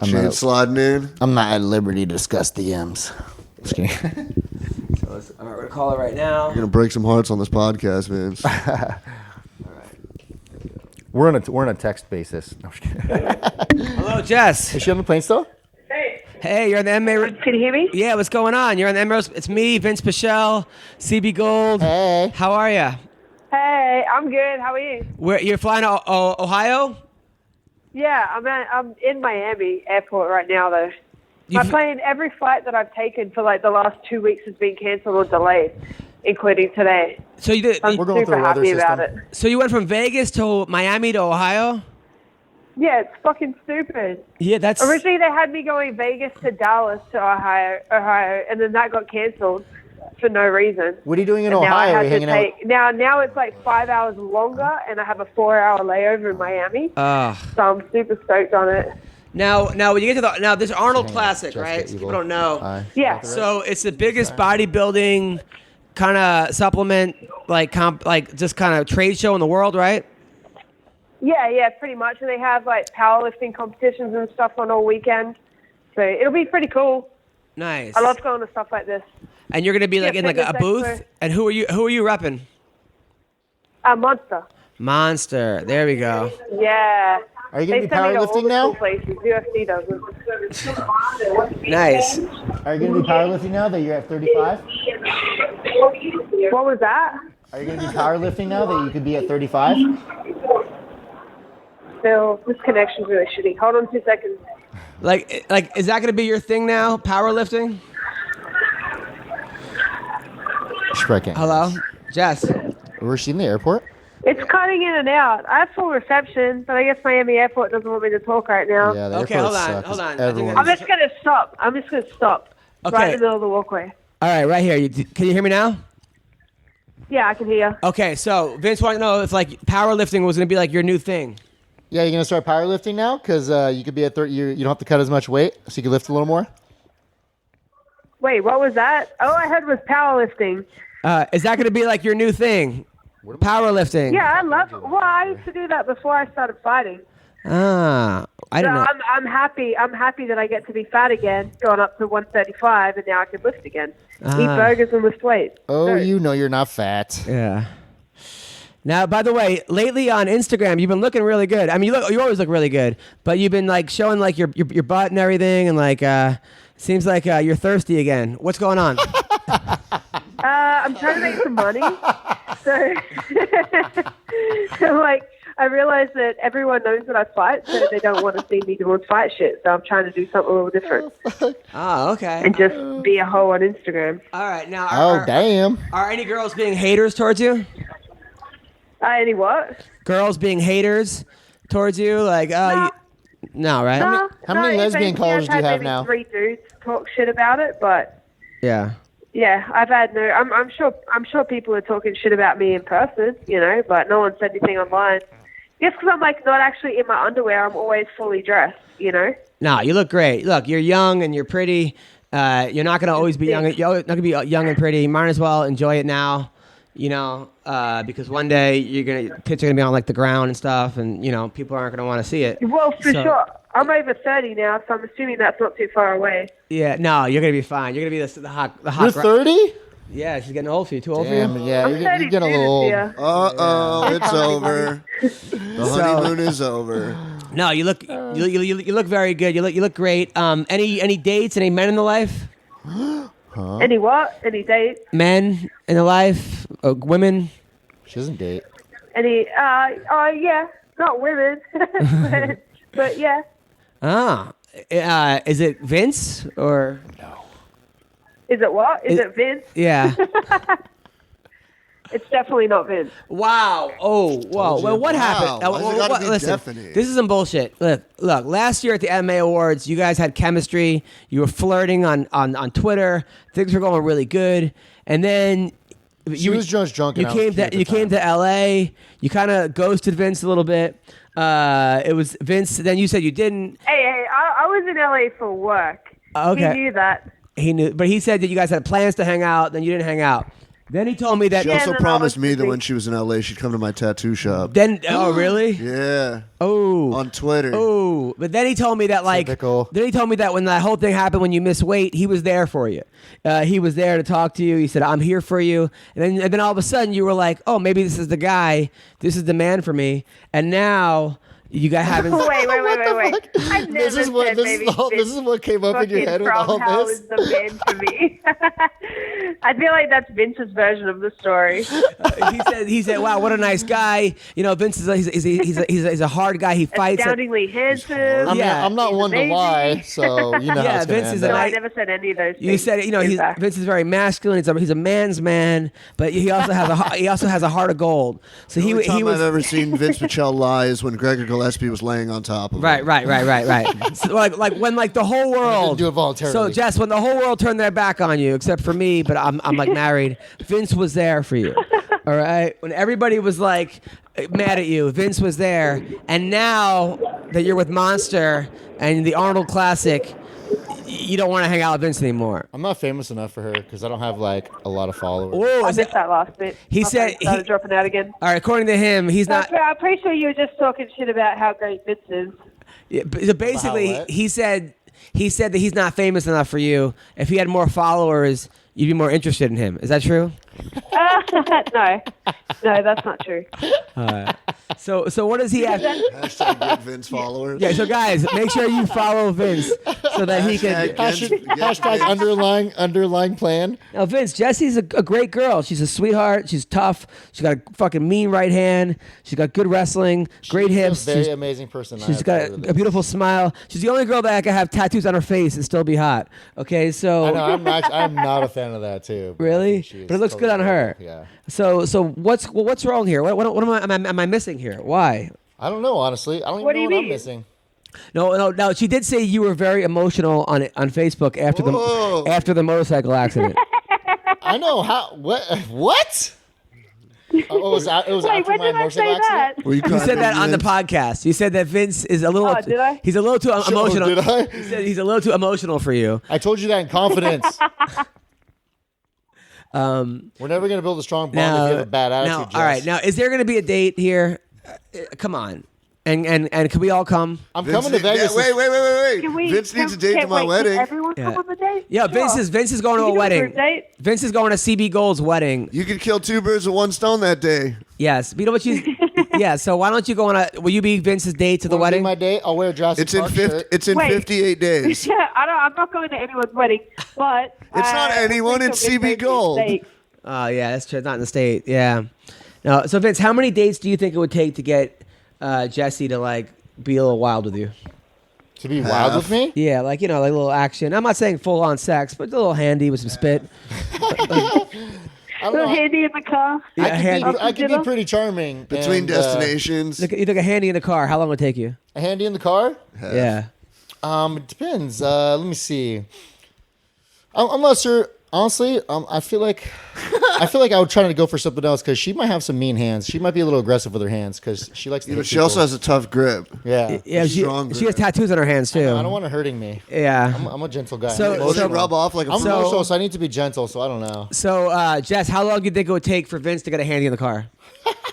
She ain't sliding in. I'm not at liberty to discuss DMs. Just kidding. So all right, we're gonna call her right now. You're gonna break some hearts on this podcast, man. We're on a text basis. No, I'm just kidding. Hello, Jess. Is she on the plane still? Hey, you're on the MMA. Can you hear me? Yeah, what's going on? You're on the MMA. It's me, Vinc Pichel, CB Gold. Hey. How are you? Hey, I'm good. How are you? You're flying to Ohio? Yeah, I'm in Miami airport right now though. My plane, every flight that I've taken for like the last 2 weeks has been cancelled or delayed, including today. So you did. I'm We're going super through a weather happy about system. it. So you went from Vegas to Miami to Ohio? Yeah, it's fucking stupid. Yeah, that's. Originally, they had me going Vegas to Dallas to Ohio, and then that got cancelled for no reason. What are you doing in And now I Ohio? Are have you to hanging out? take now it's like 5 hours longer, and I have a 4-hour layover in Miami. So I'm super stoked on it. Now when you get to this Arnold Classic, Jessica right? So Evil. people don't know. Hi. Yeah. So it's the biggest bodybuilding kind of supplement, like just kind of trade show in the world, right? Yeah, pretty much. And they have like powerlifting competitions and stuff on all weekend. So it'll be pretty cool. Nice. I love going to stuff like this. And you're gonna be like Yeah, in like a fitness booth. expo. And who are you repping? Monster. Monster. There we go. Yeah. Are you gonna They be send me to all powerlifting the now? cool places. UFC doesn't. Nice. Are you gonna be powerlifting now that you're at 35? What was that? Are you gonna be powerlifting now that you could be at 35? Phil, this connection's really shitty. Hold on 2 seconds. Like, is that gonna be your thing now? Powerlifting? Striking. Hello, Jess. Was she in the airport? It's cutting in and out. I have full reception, but I guess Miami Airport doesn't want me to talk right now. Yeah, the Okay, airports hold on, suck, hold 'cause on. I think everyone- I'm just gonna stop. Right Okay. in the middle of the walkway. All right, right here. Can you hear me now? Yeah, I can hear you. Okay, so Vince wanted to know if like powerlifting was gonna be like your new thing. Yeah, you're gonna start powerlifting now because you could be at 30. You don't have to cut as much weight, so you can lift a little more. Wait, what was that? All I heard was powerlifting. Is that gonna be like your new thing? Powerlifting. Yeah, I love. Well, I used to do that before I started fighting. Ah, I So don't know. I'm happy. I'm happy that I get to be fat again, going up to 135, and now I can lift again, eat burgers and lift weights. Oh, So- you know you're not fat. Yeah. Now, by the way, lately on Instagram, you've been looking really good. I mean, you always look really good, but you've been like showing like your butt and everything, and like seems like you're thirsty again. What's going on? I'm trying to make some money. So, like, I realize that everyone knows that I fight, so they don't want to see me doing fight shit. So I'm trying to do something a little different Oh, okay. and just be a hoe on Instagram. All right. Now, Oh, damn. are any girls being haters towards you? Any what? Girls being haters towards you, like no, right? No, how many if lesbian anything, callers I've do you had have maybe now? 3 dudes talk shit about it, but Yeah. yeah, I've had no. I'm sure people are talking shit about me in person, you know, but no one said anything online. Just because I'm like not actually in my underwear, I'm always fully dressed, you know. No, you look great. Look, you're young and you're pretty. You're not gonna always be young. You're not gonna be young and pretty. You might as well enjoy it now. Because one day kids are gonna be on like the ground and stuff, and people aren't gonna want to see it. Well, for sure. I'm over 30 now, so I'm assuming that's not too far away. Yeah, no, you're gonna be fine. You're gonna be the hot. You're 30? Yeah, she's getting old for you. Too old Damn, for you? yeah, you're getting a little old. It's over. The honeymoon is over. No, you look very good. You look great. Any dates? Any men in the life? Huh? Any what? Any dates? Men in the life? Women? She doesn't date. Any? Yeah, not women, but yeah. Is it Vince or no? Is it what? Is it Vince? Yeah. It's definitely not Vince. Wow. Oh, whoa. Well, what happened? Listen, this is some bullshit. Look. Last year at the MMA Awards, you guys had chemistry. You were flirting on Twitter. Things were going really good, and then She was just drunk. You came to LA. You kind of ghosted Vince a little bit. It was Vince. Then you said you didn't. Hey, I was in LA for work. Okay. He knew that. He knew, but he said that you guys had plans to hang out. Then you didn't hang out. Then he told me that She also promised me that when she was in LA, she'd come to my tattoo shop. Really? Yeah. Oh. On Twitter. Oh. But then he told me that Typical. Then he told me that when that whole thing happened, when you missed weight, he was there for you. He was there to talk to you. He said, "I'm here for you." And then all of a sudden, you were like, "Oh, maybe this is the guy. This is the man for me." And now you guys haven't. Wait. I've never This is what came up in your head with all How this. is the man for me? I feel like that's Vince's version of the story. He said, "Wow, what a nice guy." Vince he's a hard guy. He fights. Astoundingly handsome. I'm not one to lie, so you know. Yeah, how it's Vince is No, a I nice. never said any of those things. You said, Vince is very masculine. He's a man's man, but he also has a heart of gold. So The only time he was. I've ever seen Vinc Pichel lie is when Gregor Gillespie was laying on top of him. Right. So like when the whole world. do it voluntarily. So Jess, when the whole world turned their back on you, except for me, but I'm like married. Vince was there for you. All right. When everybody was like mad at you, Vince was there. And now that you're with Monster and the Arnold Classic, you don't want to hang out with Vince anymore. I'm not famous enough for her because I don't have like a lot of followers. Whoa, I missed that last bit. He My said phone started dropping out again. All right. According to him, he's not. I'm pretty sure you were just talking shit about how great Vince is. Yeah, so basically, what? he said that he's not famous enough for you. If he had more followers, you'd be more interested in him. Is that true? No, that's not true. So what does he have? Hashtag get Vince followers. Yeah. So guys, make sure you follow Vince so that he can. Hashtag underlying plan. Now, Vince, Jessy's a great girl. She's a sweetheart. She's tough. She's got a fucking mean right hand. She's got good wrestling, great hips. She's a very amazing person. She's got a beautiful smile. She's the only girl that can have tattoos on her face and still be hot. Okay, so. I know. I'm not a fan of that too. But Really? she is But it looks good on her. Yeah. So what's wrong here? What am I missing here? Why? I don't know. Honestly, I don't even What do know you what I'm mean? missing. No. She did say you were very emotional on Facebook after the motorcycle accident. I know how. What? Oh, it was after Wait, when my did I motorcycle say accident. that? Were you You said that on the Vince? podcast. You said that Vince is a little. Oh, did I? He's a little too emotional. Did I? He said he's a little too emotional for you. I told you that in confidence. We're never gonna build a strong bond if you have a bad attitude. Jess. All right. Now, is there going to be a date here? Come on, and can we all come? I'm Vince coming to Vegas. Wait. Can we, Vince needs a date to my wait, wedding. Can everyone come on the date? Yeah, Sure. Vince is going to a You can do a wedding. group date. Vince is going to CB Gold's wedding. You could kill two birds with one stone that day. Yes, you know what you. Yeah, so why don't you go on a? Will you be Vince's date to the Wanna be wedding? my date. I'll wear a Jurassic It's in Park 50. shirt. It's in Wait. 58 days. Yeah, I'm not going to anyone's wedding, but It's not anyone, I it's think CB it'll be Gold. a date. Oh yeah, that's true. It's not in the state. Yeah. No. So Vince, how many dates do you think it would take to get Jessy to like be a little wild with you? To be wild with me? Yeah, like like a little action. I'm not saying full on sex, but a little handy with some spit. I don't Little know. handy in the car. Yeah, handy. I could be pretty charming. Between and, destinations. You took a handy in the car. How long would it take you? a handy in the car? Yeah. It depends. Let me see. I'm not sure. Honestly, I feel like I would try to go for something else because she might have some mean hands. She might be a little aggressive with her hands because she likes to hit But she people. also has a tough grip. Yeah. She Strong has grip. tattoos on her hands too. I don't want her hurting me. Yeah. I'm a gentle guy. So- I'm Does it emotional. rub off like a I'm So- emotional, so I need to be gentle. So I don't know. So, Jess, how long do you think it would take for Vince to get a handy in the car?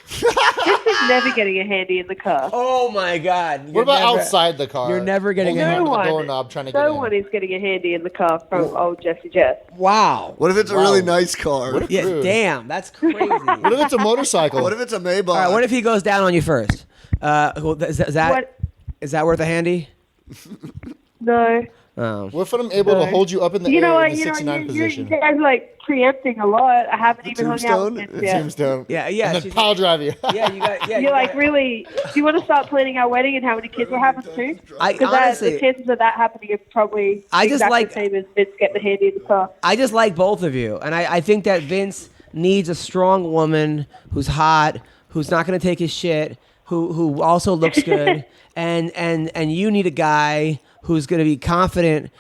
He's never getting a handy in the car. Oh my God! What about outside the car? You're never getting Holding a onto No the one. doorknob trying to get No in. one is getting a handy in the car from old Jessy Jess. Wow. What if it's a really nice car? Yeah. Rude. Damn. That's crazy. What if it's a motorcycle? What if it's a Maybach? All right. What if he goes down on you first? Is that What? is that worth a handy? No. Oh. What if I'm able to hold you up in the You air know in what? the You 69 know, position? you guys are, like preempting a lot. I haven't even hung out Tombstone? with Vince yet. Tombstone. Yeah. And Yeah. then she's- pile drive you. Yeah. You got. Yeah. You're like, really? Do you want to start planning our wedding and how many kids we're having too? I Because honestly, the chances of that happening are probably I just exactly like- the same as Vince getting the handy in the car. I just like both of you, and I think that Vince needs a strong woman who's hot, who's not going to take his shit, who also looks good, and you need a guy who's going to be confident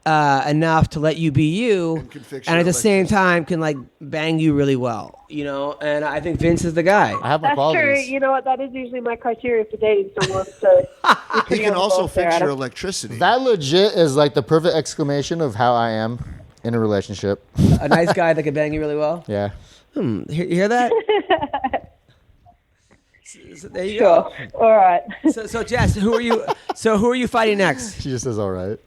enough to let you be you, can fix and your at the same elections. time can like bang you really well, you know. And I think Vince is the guy. I have my That's true. qualities. You know what? That is usually my criteria for dating someone. So He can also fix your Adam. electricity. That legit is like the perfect exclamation of how I am in a relationship. A nice guy that can bang you really well. Yeah. You hear that? So there you Sure. All right. go. So Jess, who are you fighting next? She just says, all right.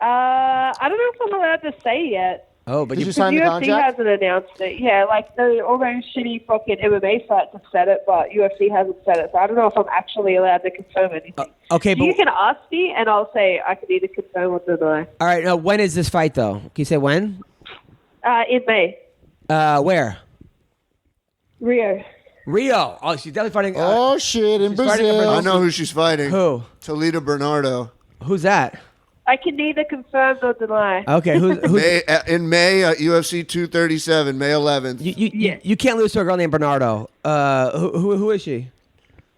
I don't know if I'm allowed to say yet. Oh, but Did you you. sign the UFC contract? hasn't announced it. Yeah, like all those shitty fucking MMA sites have said it, but UFC hasn't said it. So I don't know if I'm actually allowed to confirm anything. Okay, You but can ask me, and I'll say I can either confirm or deny. all right. Now, when is this fight though? Can you say when? In May, Where? Rio. Rio. Oh, she's definitely fighting. Oh, shit. In she's fighting Brazil. I know who she's fighting. Who? Toledo Bernardo. Who's that? I can neither confirm nor deny. Okay, who's In May at UFC 237, May 11th. you can't lose to a girl named Bernardo. Who is she?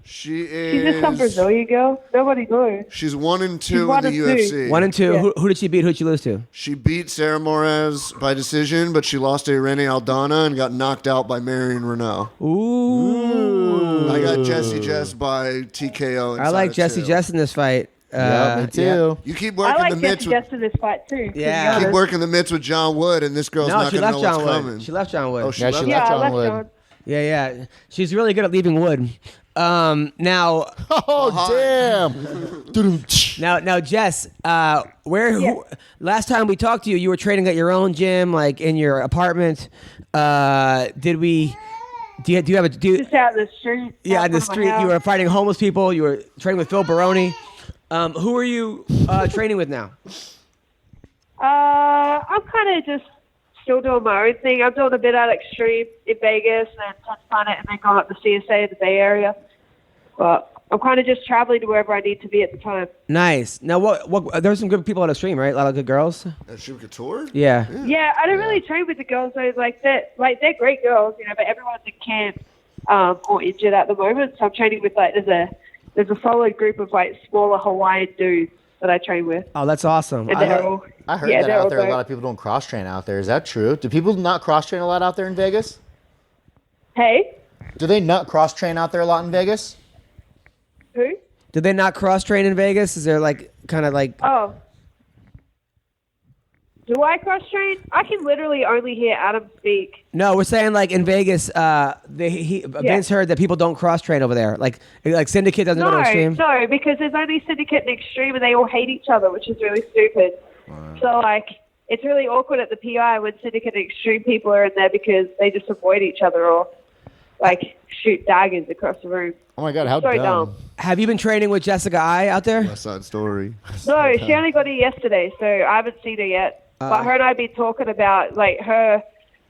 She She's just some is. Brazilian girl. Nobody knows. She's 1 and 2 She's in 1 the and 2. UFC. 1 and 2. Yeah. Who did she beat? Who did she lose to? She beat Sarah Moraz by decision, but she lost to Irene Aldana and got knocked out by Marion Renault. Ooh. I got Jessy Jess by TKO. I like inside of Jessy 2. Jess in this fight. Yeah, me too. You keep I working like the mitts Jessy with Jess in this fight too. to be Yeah. honest. keep working the mitts with John Wood, and this girl's No, not she gonna know left what's John Wood. coming. She left John Wood. Oh, she Yeah, left. she Yeah, left I John left Wood. John. Yeah. She's really good at leaving wood. Now, Oh, damn. now, Jess, last time we talked to you, you were training at your own gym, like in your apartment. Do you have a Just out in the street. Yeah, out in the front of my street. house. You were fighting homeless people. You were training with Phil Baroni. Who are you training with now? I'm kind of just still doing my own thing. I'm doing a bit at Extreme in Vegas and Touch Planet and then going up to CSA in the Bay Area. But I'm kind of just traveling to wherever I need to be at the time. Nice. Now, what? There's some good people on the stream, right? A lot of good girls. At Shoot Couture? Yeah. Yeah, I don't really train with the girls though. They're great girls, you know, but everyone's in camp or injured at the moment. So I'm training with there's a solid group of smaller Hawaiian dudes that I train with. Oh, that's awesome. And they're all I heard yeah, that they're out all there. A dope. lot of people don't cross train out there. Is that true? Do people not cross train a lot out there in Vegas? Hey, Do they not cross train out there a lot in Vegas? who? Did they not cross train in Vegas? Is there kind of like? Oh. Do I cross train? I can literally only hear Adam speak. No, we're saying like in Vegas. Vince heard that people don't cross train over there. Like Syndicate doesn't go to Extreme. No, because there's only Syndicate and Extreme, and they all hate each other, which is really stupid. So it's really awkward at the PI when Syndicate and Extreme people are in there because they just avoid each other or shoot daggers across the room. Oh my god, how So dumb. dumb. Have you been training with Jessica I out there? West Side Story. No, she only got here yesterday, so I haven't seen her yet. But her and I have been talking about her.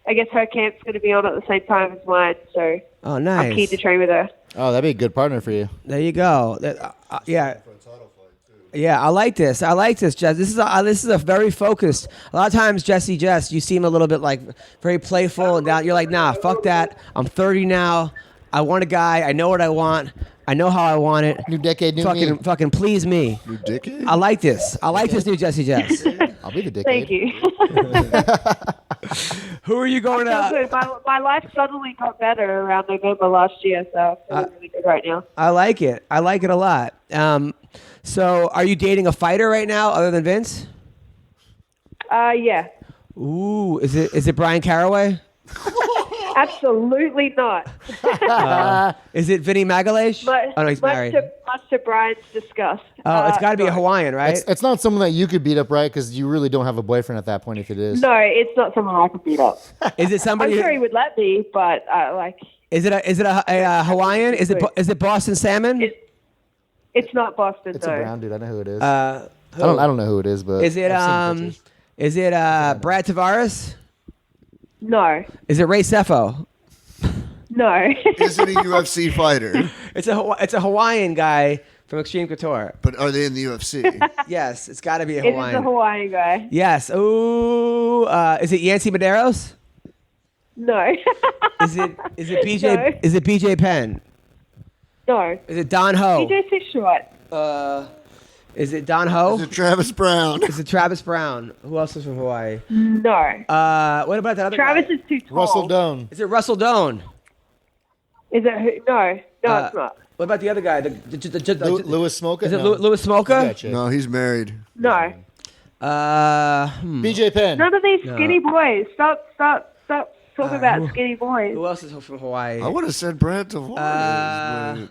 I guess her camp's going to be on at the same time as mine, so Oh, nice. I'm keen to train with her. Oh, that'd be a good partner for you. There you go. Yeah. Yeah, I like this. Jess. This is a very focused. A lot of times, Jessy Jess, you seem a little bit very playful and down. You're like, nah, fuck that. I'm 30 now. I want a guy. I know what I want. I know how I want it. New decade, new me. Fucking please me. New dickhead? I like this. I like this new Jessy Jess. I'll be the dickhead. Thank you. Who are you going So to? good. My life suddenly got better around November last year, so I'm feeling really good right now. I like it. I like it a lot. So are you dating a fighter right now other than Vince? Yeah. Ooh, is it Brian Caraway? Absolutely not. Is it Vinny Magalesh? But Oh no, he's married. much to Brian's disgust. Oh, it's got to be a no. Hawaiian, right? It's not someone that you could beat up, right? Because you really don't have a boyfriend at that point if it is. No, it's not someone I could beat up. Is it I'm somebody? sure he would let me, but Is it a Hawaiian? Is it Boston salmon? it's not Boston. It's no. a brown dude. I know who it is. Who? I don't know who it is, but Is it I've seen pictures. Is it Brad Tavares? No. Is it Ray Sefo? No. Is it a UFC fighter? It's a Hawaiian guy from Extreme Couture. But are they in the UFC? Yes, it's got to be a It is Hawaiian. a Hawaiian guy. Yes. Ooh, is it Yancy Medeiros? No. Is it BJ? No. Is it BJ Penn? No. Is it Don Ho? BJ's too short. Is it Don Ho? Is it Travis Brown? Is it Travis Brown? Who else is from Hawaii? No. What about that other Travis guy? is too tall. Russell Doan. Is it Russell Doan? Is it who? No. No, it's not. What about the other guy? Louis Smoka? Is it No. Louis Smoka? Gotcha. No, he's married. No. BJ Penn. None of these skinny boys. Stop talking about skinny boys. Who else is from Hawaii? I would have said Brad Tavares.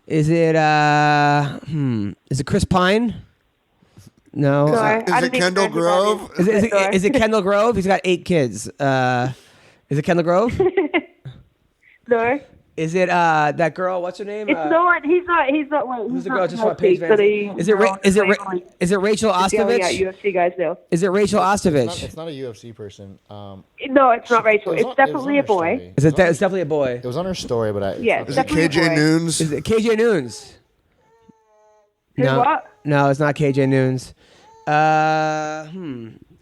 Is it Is it Chris Pine? No. No. Is I it don't even Kendall know who that Grove? Is it Kendall Grove? He's got 8 kids. Is it Kendall Grove? No. Is it that girl? What's her name? It's not. He's not. Wait, Who's he's the not girl just fought Paige healthy, Van? but Is it is it Rachel yelling at Ostovich? UFC guys now. Is it Rachel Ostovich? It's not a UFC person. No, it's not Rachel. It was It's on- definitely it a was on her boy. story. Is it? It's definitely a boy. It was on her story, but I. Yeah, Is it definitely a KJ boy. Noons? Is it KJ Noons? Who, No, what? no, it's not KJ Noons.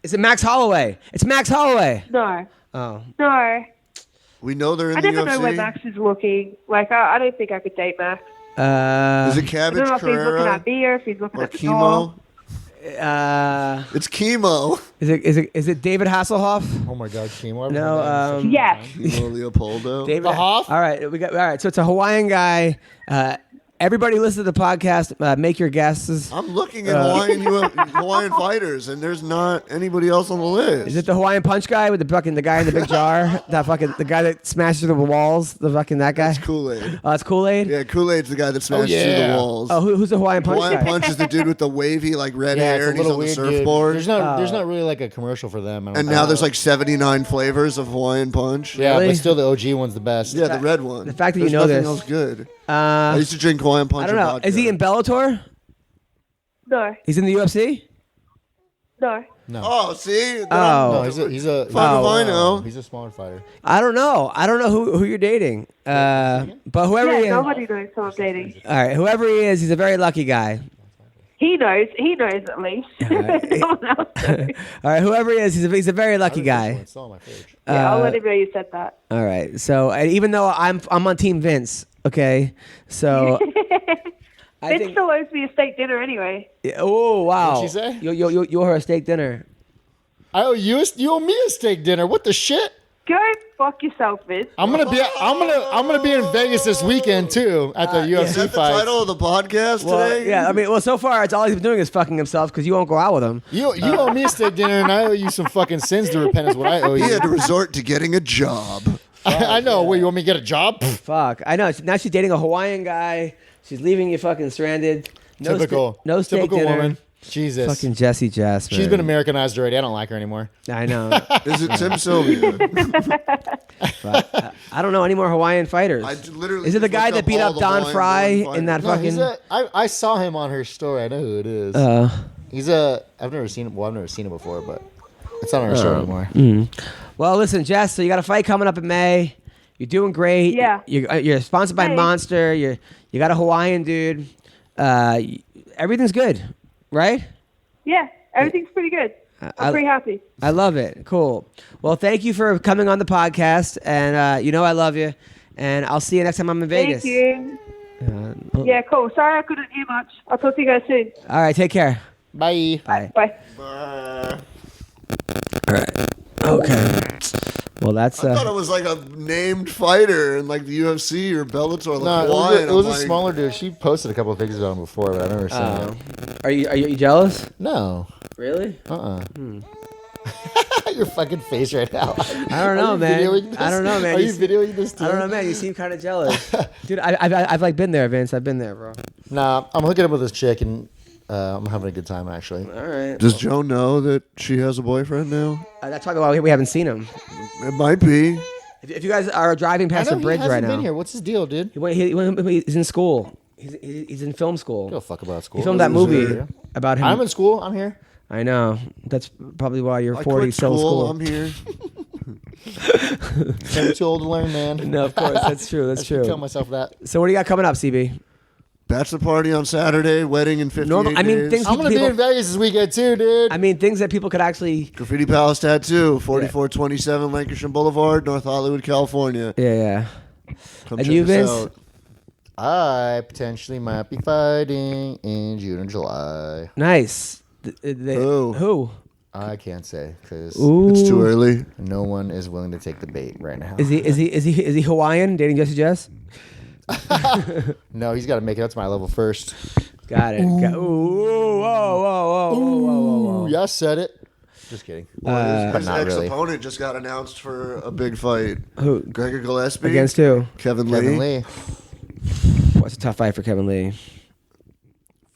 Is it Max Holloway? It's Max Holloway. No. Oh, No. We know they're in I the never know where UFC. Max is looking. I don't think I could date Max. Is it I don't Cabbage know if he's looking Carrera at me or if he's looking or at the dog. Chemo? It's Chemo. is it David Hasselhoff? Oh my God, Chemo. No, Yes. Chemo Leopoldo. David Hoff? All right, all right. So it's a Hawaiian guy. Everybody listen to the podcast. Make your guesses. I'm looking at Hawaiian fighters, and there's not anybody else on the list. Is it the Hawaiian punch guy with the guy in the big jar? The guy that smashes through the walls. That guy. It's Kool-Aid. Oh, it's Kool-Aid. Yeah, Kool-Aid's the guy that smashes through the walls. Oh, who's the Hawaiian punch Hawaiian guy? Punch is the dude with the wavy, red Yeah, hair, it's and a he's little on the weird, surfboard. dude. There's not really like a commercial for them. I don't And know. now there's 79 flavors of Hawaiian Punch. Yeah, Really? but still the OG one's the best. Yeah, the red one. The fact that you There's know nothing this. else good. I used to drink Hawaiian Punch. I don't and know. vodka. Is he in Bellator? No. He's in the UFC? No. Oh, see? No, he's a Fuck if I know. He's a smaller fighter. I don't know. I don't know who you're dating. But whoever he Yeah, is, nobody knows who I'm dating. all right, whoever he is, he's a very lucky guy. He knows. He knows at least. No one else knows. All right, whoever he is, he's a very lucky guy. It's still on my fridge. Yeah, I'll let him know you said that. All right. So and even though I'm on Team Vince, okay. So I Vince think. still owes me a steak dinner anyway. Oh wow! What'd she say? You owe her a steak dinner. I owe you owe me a steak dinner. What the shit? Go fuck yourself, Vince. I'm gonna be in Vegas this weekend too at the UFC Is that the fight. title of the podcast Well, today? yeah. I mean, well, so far it's all he's been doing is fucking himself because you won't go out with him. You owe me a steak dinner, and I owe you some fucking sins to repent. Is what I owe He you. had to resort to getting a job. I know. Wait, you want me to get a job? Fuck. I know. Now she's dating a Hawaiian guy. She's leaving you fucking stranded. No Typical. No steak Typical dinner. woman. Jesus. Fucking Jessy Jess. She's been Americanized already. I don't like her anymore. I know. Is it Tim Sylvia? I don't know any more Hawaiian fighters. I literally Is it the just guy looked that up beat all up the Don Hawaiian Fry born in that fighters. No, fucking? I saw him on her story. I know who it is. I've never seen him. Well, I've never seen him before, but it's not on her story anymore. Well, listen, Jess. So you got a fight coming up in May. You're doing great. Yeah. You're sponsored by Hey. Monster. You got a Hawaiian dude. Everything's good, right? Yeah, everything's pretty good. I'm pretty happy. I love it. Cool. Well, thank you for coming on the podcast, and I love you. And I'll see you next time I'm in Vegas. Thank you. Yeah, cool. Sorry I couldn't hear much. I'll talk to you guys soon. All right, take care. Bye. Bye. Bye. All right. Okay. Well, that's. I thought it was like a named fighter in like the UFC or Bellator. Like, No, why? it was a like, smaller dude. She posted a couple of things on him before, but I never seen it. Are you jealous? No. Really? Your fucking face right now. I don't know, man. I don't know, man. Are you videoing this too? I don't know, man. You seem kind of jealous, dude. I've like been there, Vince. I've been there, bro. Nah, I'm hooking up with this chick and I'm having a good time actually. All right. Does Joe know that she has a boyfriend now? That's probably why we haven't seen him. It might be. If you guys are driving past the bridge he hasn't right been now, here. What's his deal, dude? he's in school. He's in film school. Go fuck about school. He filmed that movie about him. I'm in school. I'm here. I know. That's probably why you're I 40 quit still in school. school. I'm here. Never too old to learn, man. No, of course. That's true. That's I should true. tell myself that. So what do you got coming up, CB? Bachelor party on Saturday. Wedding in 58 Normal. I mean, days. things I'm gonna be people. in Vegas this weekend too, dude. I mean, things that people could actually. Graffiti Palace Tattoo, 4427 Lancashire Boulevard, North Hollywood, California. Yeah. Come And check you, us Vince? out. I potentially might be fighting in June and July. Nice. Who? Who? I can't say because It's too early. no one is willing to take the bait right now. Is he Hawaiian? Dating Jessy Jess? No, he's got to make it up to my level first. Got it. Ooh, whoa. Yeah, I said it. Just kidding. But His not really. ex-opponent just got announced for a big fight. Who? Gregor Gillespie. Against who? Kevin Kevin Lee. Lee. What's a tough fight for Kevin Lee?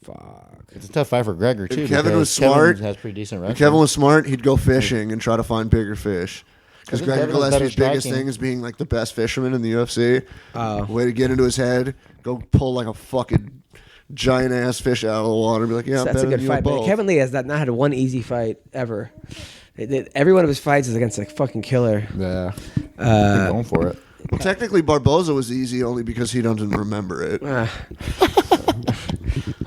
Fuck. It's a tough fight for Gregor too. If Kevin because was smart, Kevin has pretty decent If wrestling. Kevin was smart, he'd go fishing and try to find bigger fish. Because I think Gregor Kevin has better Gillespie's biggest striking. thing is being like the best fisherman in the UFC. Oh. Way to get into his head, go pull like a fucking giant ass fish out of the water and be like, yeah, I'm That's a better good than you fight. But both. Kevin Lee has not had one easy fight ever. Every one of his fights is against a fucking killer. Yeah. Keep going for it. Well, technically, Barboza was easy only because he doesn't remember it.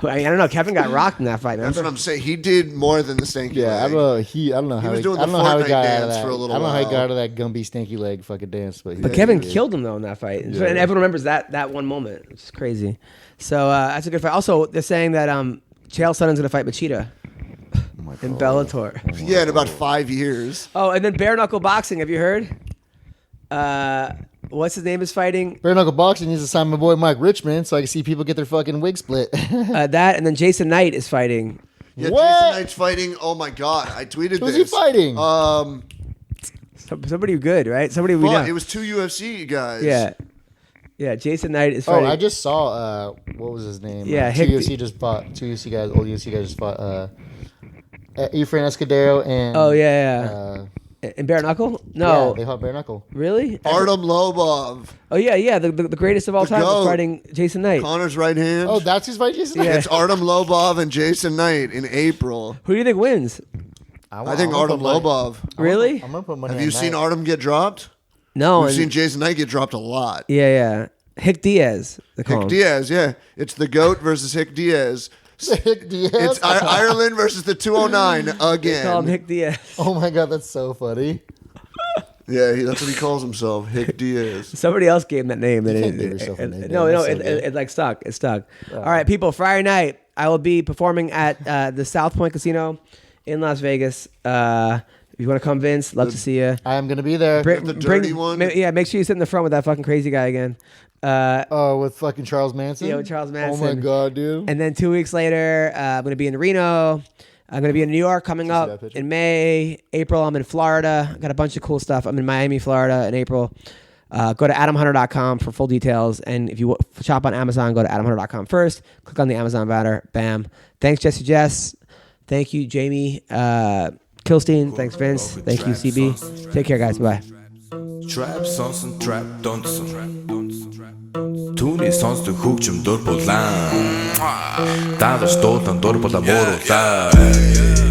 I don't know. Kevin got rocked in that fight. That's Remember? what I'm saying. He did more than the stanky Yeah, I leg. don't know. I don't know how was he. doing I don't the know how he Fortnite got out of dance that. for a little I don't know how he while. got out of that Gumby stinky leg fucking dance, but But Kevin killed him though in that fight, and everyone remembers that one moment. It's crazy. So that's a good fight. Also, they're saying that Chael Sonnen's gonna fight Machida in Bellator. Yeah, in about 5 years. Oh, and then bare knuckle boxing. Have you heard? What's his name is fighting? Bare knuckle boxing needs to sign my boy Mike Richmond so I can see people get their fucking wig split. That, and then Jason Knight is fighting. Yeah, What? Jason Knight's fighting. Oh my god, I tweeted Who's this. he fighting? Somebody good, right? Somebody we But know. it was 2 UFC guys. Yeah. Jason Knight is Oh, fighting. I just saw. What was his name? Yeah, two Hick- UFC just fought. Two UFC guys, old UFC guys just fought. Efrain Escudero and. Oh yeah. In bare knuckle? No. Yeah, they fought bare knuckle. Really? Artem Lobov, Oh yeah. The greatest of all The time GOAT. is fighting Jason Knight. Connor's right hand. Oh, that's who's fighting Jason. Yeah. It's Artem Lobov and Jason Knight in April. Who do you think wins? I think Artem Lobov. Really? I'm gonna put money. Have on you seen Knight. Artem get dropped? No. We've and- seen Jason Knight get dropped a lot. Yeah. Hick Diaz. They call Hick him. Diaz, yeah. It's the GOAT versus Hick Diaz. Hick Diaz? It's Ireland versus the 209 They call him again. Hick Diaz. Oh my god, that's so funny. Yeah, that's what he calls himself, Hick Diaz. Somebody else gave him that name. And can't give yourself a name, no, man. no, That's so good. it like stuck. It stuck. All right, people. Friday night, I will be performing at the South Point Casino in Las Vegas. If you want to come, Vince, love to see you. I am gonna be there. The dirty one? Yeah, make sure you sit in the front with that fucking crazy guy again. Oh, with fucking Charles Manson. Yeah, with Charles Oh my Manson. god, dude. And then 2 weeks later, I'm going to be in Reno. I'm going to be in New York coming that up picture? in May. April, I'm in Florida. I got a bunch of cool stuff. I'm in Miami, Florida in April. Go to adamhunter.com for full details. And if you shop on Amazon, go to adamhunter.com first. Click on the Amazon banner. Bam. Thanks, Jessy Jess. Thank you, Jamie Kilstein. Thanks, Vince. Thank you, CB. Take care, guys. Bye. Trap sonsen trap dansen Түүний сонсдог хөгжим дур булаан Даадar стуудан дур булаа мууруулаа